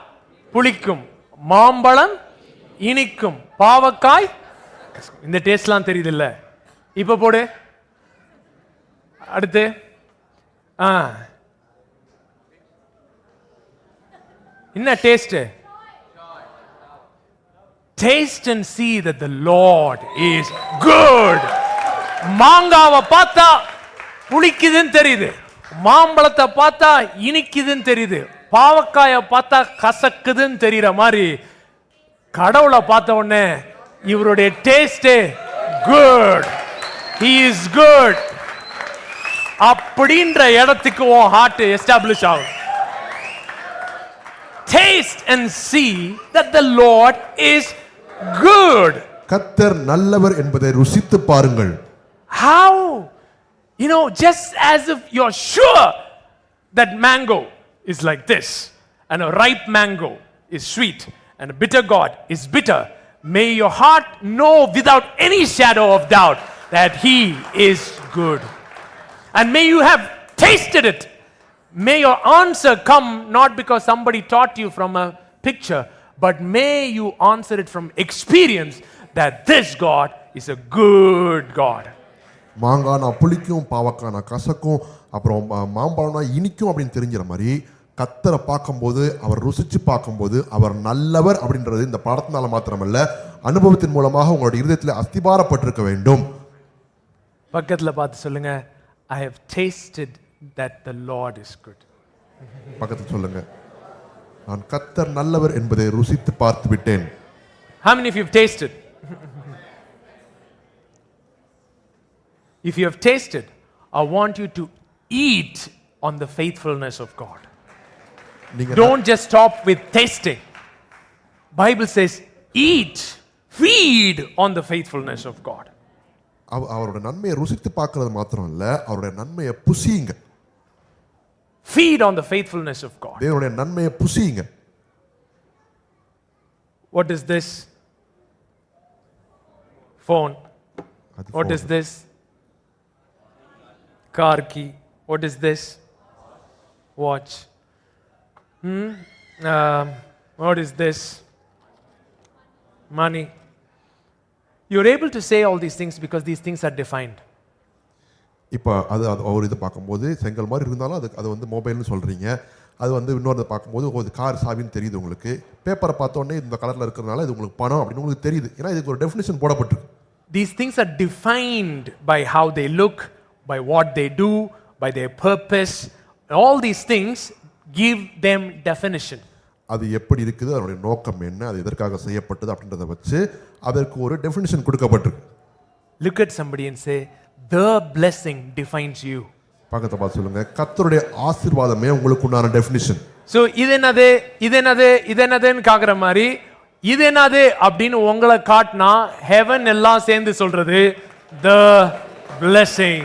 புளிக்கும், மாம்பழம் இனிக்கும், பாவக்காய். இந்த டேஸ்ட்லாம் தெரியுது இல்ல? இப்ப போடு. அடுத்து என்ன taste? Taste and see that the Lord is good. மாங்காவை பார்த்தா புளிக்குதுன்னு தெரியுது, மாம்பழத்தை பார்த்தா இனிக்குதுன்னு தெரியுது, பாவக்காயை பார்த்தா கசக்குதுன்னு தெரியுற மாதிரி கடவுளை பார்த்த உடனே இவருடைய taste good. He is good. அப்படின்ற இடத்துக்கு உன் ஹார்ட் எஸ்டாப்ளிஷ் ஆகும். Taste and see that the Lord is good. கர்த்தர் நல்லவர் என்பதை ருசித்து பாருங்கள். How? Just as if you're sure that mango is like this, and a ripe mango is sweet, and a bitter God is bitter. May your heart know without any shadow of doubt that He is good. And may you have tasted it. May your answer come not because somebody taught you from a picture, but may you answer it from experience that this God is a good God. மாங்கானா புளிக்கும், பாவக்கானா கசக்கும், அப்புறம் மாம்பழம்னா இனிக்கும் அப்படின்னு தெரிஞ்சிற மாதிரி கர்த்தரை பார்க்கும்போது, அவர் ருசிச்சு பார்க்கும்போது அவர் நல்லவர் அப்படின்றது இந்த பாடத்தினால மாத்திரமல்ல, அனுபவத்தின் மூலமாக உங்களுடைய இருதயத்தில் அஸ்திபாரப்பட்டிருக்க வேண்டும். பக்கத்துல பார்த்து சொல்லுங்க, I have tasted that the Lord is good. பக்கத்துல சொல்லுங்க, நான் கர்த்தர் நல்லவர் என்பதை ருசித்து பார்த்து விட்டேன். How many of you have tasted? If you have tasted, I want you to eat on the faithfulness of God. Don't just stop with tasting. Bible says eat, feed on the faithfulness of God. அவருடைய நன்மையை ருசித்து பார்க்கிறது மாத்திரம் இல்ல, அவருடைய நன்மையை புசியுங்க. Feed on the faithfulness of God. தேவனுடைய நன்மையை புசியுங்க. What is this? Phone. What is this? Car key. What is this? Watch. What is this? Money. You're able to say all these things because these things are defined. இப்போ அது ஒரு இது பார்க்கும்போது செங்கல் மாதிரி இருந்தாலும் அது வந்து மொபைல்னு சொல்கிறீங்க. அது வந்து இன்னொரு பார்க்கும்போது ஒரு கார் சாவின்னு தெரியுது உங்களுக்கு. பேப்பரை பார்த்தோன்னே இந்த கலரில் இருக்கிறதுனால இது உங்களுக்கு பணம் அப்படின்னு உங்களுக்கு தெரியுது. ஏன்னா இதுக்கு ஒரு definition போடப்பட்டிருக்கு. These things are defined by how they look, by what they do, by their purpose. All these things give them definition. அது எப்படி இருக்குது, அதனுடைய நோக்கம் என்ன, அது எதற்காக செய்யப்பட்டது அப்படின்றத வச்சு அதற்கு ஒரு டெஃபினிஷன் கொடுக்கப்பட்டிருக்கு. Look at somebody and say, the blessing defines you. பக்கத்தை பார்த்து சொல்லுங்க, கர்த்தருடைய ஆசீர்வாதமே உங்களுக்கு உண்டான டெஃபினிஷன். So இதென்னதுன்னு காக்குற மாதிரி இதென்னது அப்படின்னு உங்களை காட்டினா heaven எல்லாம் சேர்ந்து சொல்றது the blessing.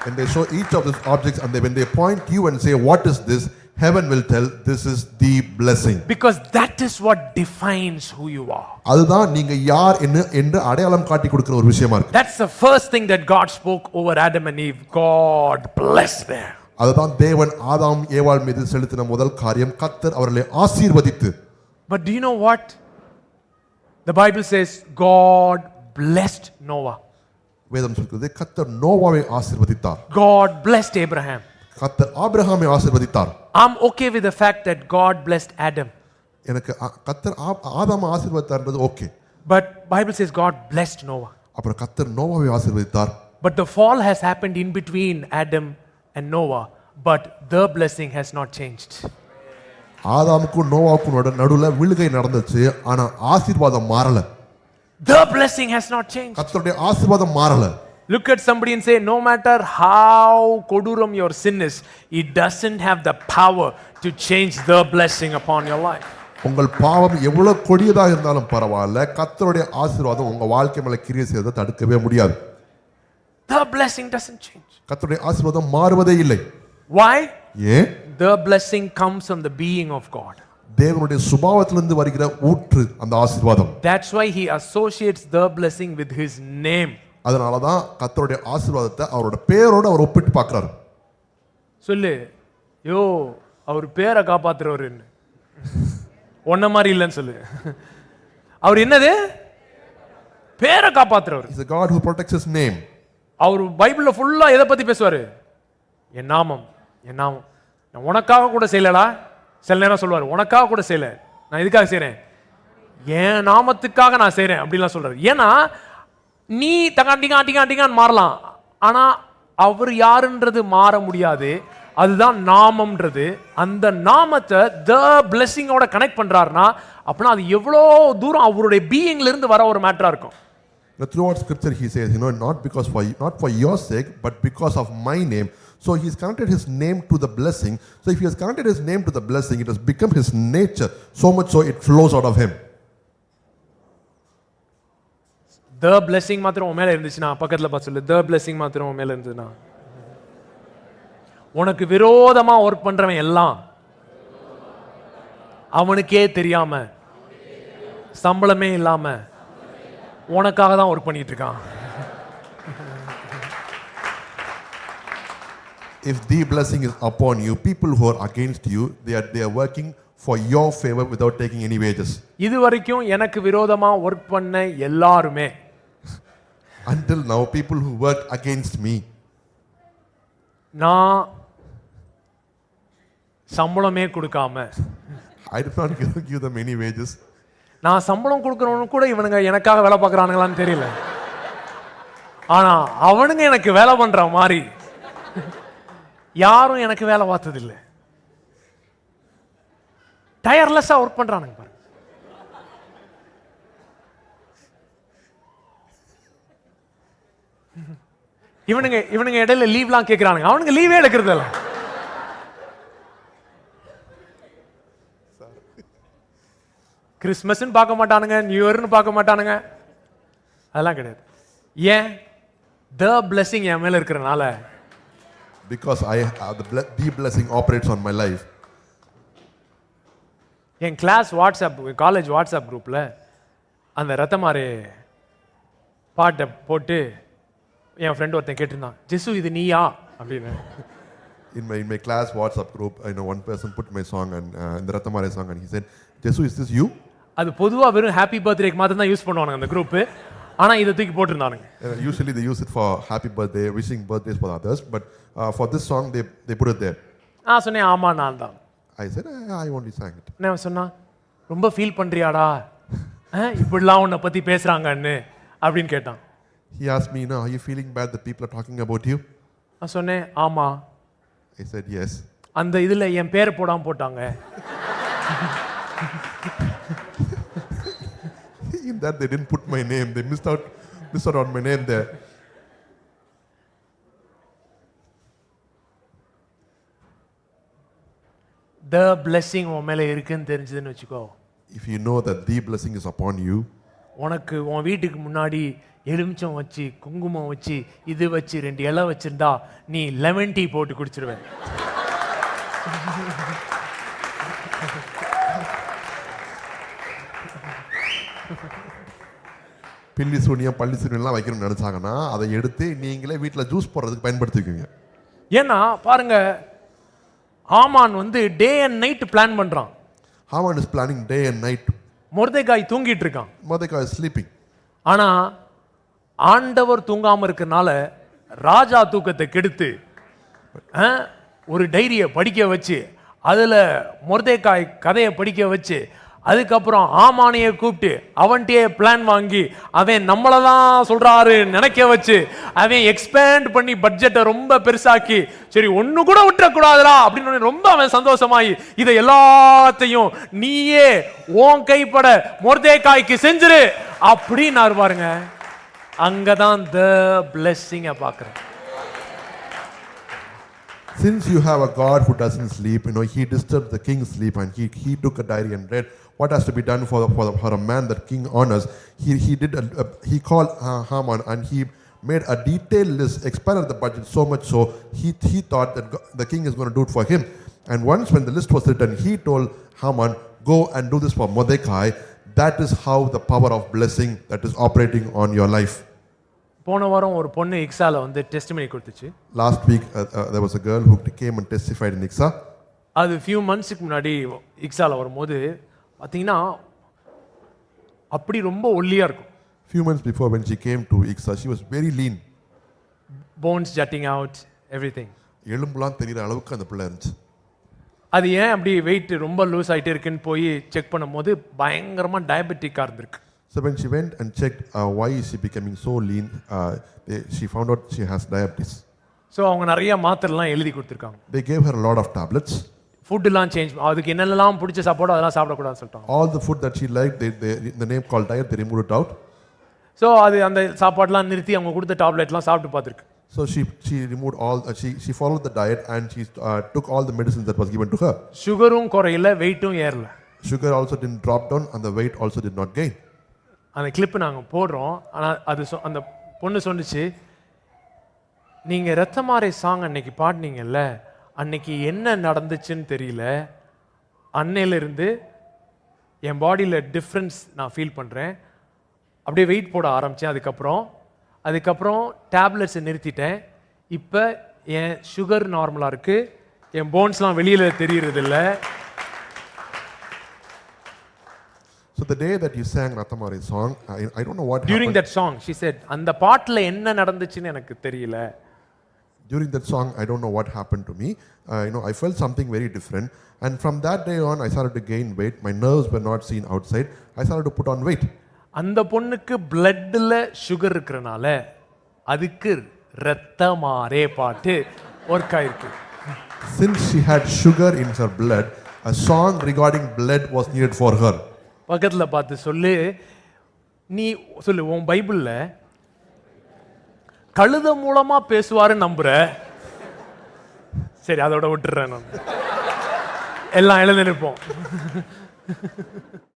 And they show each of these objects and when they point you and say what is this, heaven will tell this is the blessing. Because that is what defines who you are. அதுதான் நீங்க யார் என்று அடையாளம் காட்டி கொடுக்கிற ஒரு விஷயமா இருக்கு. That's the first thing that God spoke over Adam and Eve. God bless them. அதுதான் தேவன் ஆதாம் ஏவாள் மீது செலுத்தின முதல் காரியம், கர்த்தர் அவர்களை ஆசீர்வதித்து. But do you know what? The Bible says God blessed Noah. வேதம் சொல்கிறது கர்த்தர் நோவாவை ஆசீர்வதித்தார். God blessed Abraham. கர்த்தர் ஆபிரகாமை ஆசீர்வதித்தார். I'm okay with the fact that God blessed Adam. எனக்கு கர்த்தர் ஆதாமை ஆசீர்வதித்தார்ன்றது okay. But Bible says God blessed Noah. அப்புறம் கர்த்தர் நோவாவை ஆசீர்வதித்தார். But the fall has happened in between Adam and Noah, but the blessing has not changed. ஆதாமுக்கும் நோவாவுக்கும் நடுவுல விழுகை நடந்துச்சு, ஆனா ஆசீர்வாதம் மாறல. The blessing has not changed. கர்த்தருடைய ஆசீர்வாதம் மாறல. Look at somebody and say, no matter how koduram your sin is, it doesn't have the power to change the blessing upon your life. உங்கள் பாவம் எவ்வளவு கொடியதாக இருந்தாலும் பரவாயில்ல, கர்த்தருடைய ஆசீர்வாதம் உங்க வாழ்க்கை மேல கிரியை செய்வதை தடுக்கவே முடியாது. The blessing doesn't change. கர்த்தருடைய ஆசீர்வாதம் மாறுவதே இல்லை. Why? ஏன்? The blessing comes from the being of God. தேவனுடைய சுபாவத்திலிருந்து வருகிற ஊற்று அந்த ஆசீர்வாதம். That's why he associates the blessing with his name. அதனால தான் கர்த்தருடைய ஆசீர்வாதத்தை அவரோட பேரோட அவர் ஒப்பிட்டு பார்க்கறாரு. சொல்லு, யோ அவர் பேரை காப்பாத்துறவருன்னு. ஒன்ன மாதிரி இல்லைன்னு சொல்லு. அவர் என்னது? பேரை காப்பாத்துறவர். He's a God who protects his name. அவர் பைபிள்ல ஃபுல்லா எதை பத்தி பேசுவாரு? என் நாமம், என் நாமம். நான் உனக்காக கூட செய்யலடா. சில நேரம் சொல்லுவாரு, உனக்காக கூட செய்யல, நான் இதுக்காக செய்றேன், என் நாமத்துக்காக நான் செய்றேன் அப்படிலாம் சொல்றாரு. ஏன்னா நீ தகாண்டிகான்னு மாறலாம், ஆனா அவர் யாருன்றது மாற முடியாது. அதுதான் நாமம்ன்றது. அந்த நாமத்தை the blessing ஓட கனெக்ட் பண்றாருன்னா அப்படின்னா அது எவ்வளோ தூரம் அவருடைய பீயிங்ல இருந்து வர ஒரு மேட்டரா இருக்கும். Throughout scripture he says, not for your sake, but because of my name. So he's connected his name to the blessing. So if he has connected his name to the blessing, it has become his nature, so much so it flows out of him. The blessing மாத்திரம் உன் மேல இருந்துச்சுன்னா, பக்கத்துல பார்த்து சொல்லு, the blessing மாத்திரம் உன் மேல இருந்துச்சுன்னா, உனக்கு விரோதமா ஒர்க் பண்றவன் எல்லாம் அவனுக்கே தெரியாம சம்பளமே இல்லாம உனக்காக தான் ஒர்க் பண்ணிட்டு இருக்கான். If the blessing is upon you, people who are against you, they are working for your favor without taking any wages. இதுவரைக்கும் எனக்கு விரோதமா ஒர்க் பண்ண எல்லாருமே, until now people who worked against me, நான் சம்பளமே கொடுக்காம, I did not give them any wages. நான் சம்பளம் கொடுக்கறவனுக்கு கூட இவனுங்க எனக்காக வேலை பார்க்கறானுங்களான்னு தெரியல, ஆனா அவனுங்க எனக்கு வேலை பண்ற மாதிரி யாரும் எனக்கு வேலை பார்த்தது இல்லை. டயர்லெஸ்ஸா ஒர்க் பண்றானுங்க பாருங்க. இவனுங்க இடையில லீவ்லாம் கேட்கறானுங்க, அவனுங்க லீவே எடுக்கிறது இல்லை. கிறிஸ்மஸ்ன்னு பார்க்க மாட்டானுங்க, நியூ இயர்னு பார்க்க மாட்டானுங்க, அதெல்லாம் கிடையாது. ஏன்? the blessing என் மேல இருக்கிறனால. Because the blessing operates on my life. என் கிளாஸ் வாட்ஸ்அப், காலேஜ் வாட்ஸ்அப் குரூப்ல அந்த ரத்தமாரே பாட்டை போட்டு என் ஃப்ரெண்ட் ஒருத்தன் கேட்டிருந்தான், ஜெசு இது நீயா அப்படின்னு. In my class WhatsApp group, one person put my song and the Ratamare song, and he said, "Jesu, is this you?" அது பொதுவா வெறும் ஹாப்பி பர்த்டேக்கு மட்டும் தான் யூஸ் பண்ணுவாங்க அந்த குரூப். ஆனா இதை தூக்கி போட்டிருந்தானுங்க. Usually they use it for happy birthday, wishing birthdays for others, but for this song they put it there. நான் சொன்னேன் ஆமா நான் தான். I said I only sang it. நான் சொன்னா ரொம்ப ஃபீல் பண்றியாடா, இப்படிலாம் உன்னை பத்தி பேசுறாங்கன்னு அப்படின்னு கேட்டான். He asked me, "Are you feeling bad that people are talking about you?" நான் சொன்னேன் ஆமா. I said yes. அந்த இதுல என் பேரை போடாம போட்டாங்க. In that they didn't put my name, they missed out on my name there. The blessing உன் மேல இருக்குன்னு தெரிஞ்சதுன்னு வெச்சுக்கோ. If you know that the blessing is upon you, உனக்கு உன் வீட்டுக்கு முன்னாடி எலுமிச்சம் வச்சு குங்குமம் வச்சு இது வச்சு 2 இலை வச்சிருந்தா நீ லெமன் டீ போட்டு குடிச்சிருவேன். பில்லி சூனியம் பள்ளி சூனியம்லாம் வைக்கணும்னு நினைச்சாங்கன்னா அதை எடுத்து நீங்களே வீட்டில் ஜூஸ் போடுறதுக்கு பயன்படுத்திக்குவீங்க. ஏன்னா பாருங்க, ஆமான் வந்து டே அண்ட் நைட் பிளான் பண்றான். Haman is planning day and night. மொர்தெகாய் தூங்கிட்டு இருக்கான். Mordecai is sleeping. ஆனா ஆண்டவர் தூங்காம இருக்கனால ராஜா தூக்கத்தை கெடுத்து ஒரு டைரியை படிக்க வச்சு அதுல மொர்தெகாய் கதையை படிக்க வச்சு அதுக்கப்புறம் ஆமானையை கூப்பிட்டு அவன்கிட்டயே பிளான் வாங்கி அவன் நம்மளதான் சொல்றாரு நினைக்க வச்சு அவன் எக்ஸ்பேண்ட் பண்ணி பட்ஜெட்டை ரொம்ப பெருசாக்கி சரி ஒண்ணு கூட விட்டுறக்கூடாதுடா அப்படின்னு ரொம்ப அவன் சந்தோஷமாயி இதை எல்லாத்தையும் நீயே உன் கைப்பட மொர்தெகாய்க்கு செஞ்சிரு அப்படின்னு பாருங்க. அங்கதான் the blessing பார்க்கிறேன். Since you have a God who doesn't sleep, he disturbed the king's sleep and he took a diary and read what has to be done for a man that king honors. He called Haman and he made a detailed list, expanded the budget so much so he thought that the king is going to do it for him. And once when the list was written, he told Haman, go and do this for Mordecai. That is how the power of blessing that is operating on your life. போன வாரம் ஒரு பொண்ணு இக்ஸால வந்து டெஸ்டிமனி கொடுத்துச்சு. Last week there was a girl who came and testified in Iksa. அது few monthsக்கு முன்னாடி இக்ஸால வரும்போது பாத்தீங்கன்னா அப்படி ரொம்ப ஒல்லியா இருக்கும். Few months before when she came to Iksa, she was very lean. Bones jutting out, everything. எலும்புலாம் தெரியற அளவுக்கு அந்த பிள்ளை இருந்துச்சு. அது ஏன் அப்படி வெயிட் ரொம்ப லூஸ் ஆயிட்டே இருக்குன்னு போய் செக் பண்ணும்போது பயங்கரமா டயபெட்டிக்கா இருந்திருக்கு. So when she went and checked why is she becoming so lean, she found out she has diabetes. So அவங்க நிறைய மாத்திரைலாம் எழுதி கொடுத்திருக்காங்க. They gave her a lot of tablets. Food எல்லாம் சேஞ்ச், அதுக்கு என்னெல்லாம் பிடிச்ச சாப்பாடோ அதெல்லாம் சாப்பிட கூடாதுன்னு சொல்லிட்டாங்க. All the food that she liked, they the name called diet, they removed it out. So அது அந்த சாப்பாடுலாம் நிறுத்தி அவங்க கொடுத்த டாப்லெட்லாம் சாப்பிட்டு பார்த்திருக்கு. So she removed all she followed the diet and she took all the medicines that was given to her. சுகரும் குறையல, வெயிட்டும் ஏறல. Sugar also didn't drop down and the weight also did not gain. அந்த கிளிப் நாங்க போடுறோம். ஆனா அது அந்த பொண்ணு சொன்னுச்சு, நீங்க ரத்தமாரை சாங் அன்னைக்கு பாடுனீங்கல்ல, அன்னைக்கு என்ன நடந்துச்சுன்னு தெரியல, அன்னையில இருந்து என் பாடியில டிஃபரன்ஸ் நான் ஃபீல் பண்றேன். அப்படியே வெயிட் போட ஆரம்பிச்சேன். அதுக்கப்புறம் டேப்லெட்ஸை நிறுத்திட்டேன். இப்போ என் சுகர் நார்மலா இருக்கு, என் போன்ஸ்லாம் வெளியில தெரியறது இல்லை. So the day that you sang Rathamari song, I don't know what During happened. that song, she said, அந்த பாட்டுல என்ன நடந்துச்சுன்னு எனக்கு தெரியல. During that song, I don't know what happened to me. I felt something very different. And from that day on, I started to gain weight. My nerves were not seen outside. I started to put on weight. அந்த பொண்ணுக்கு பிளட்ல சுகர் இருக்கறனால அதுக்கு ரத்தமாரே பாட்டு ஒர்க் ஆயிருக்கு. Since she had sugar in her blood, a song regarding blood was needed for her. பக்கத்துல பார்த்து சொல்லு, நீ சொல்லு, உன் பைபிள்ல கழுத மூலமா பேசுவாருன்னு நம்புற. சரி, அதோட விட்டுறேன் நான். எல்லாம் எழுதி நிற்போம்.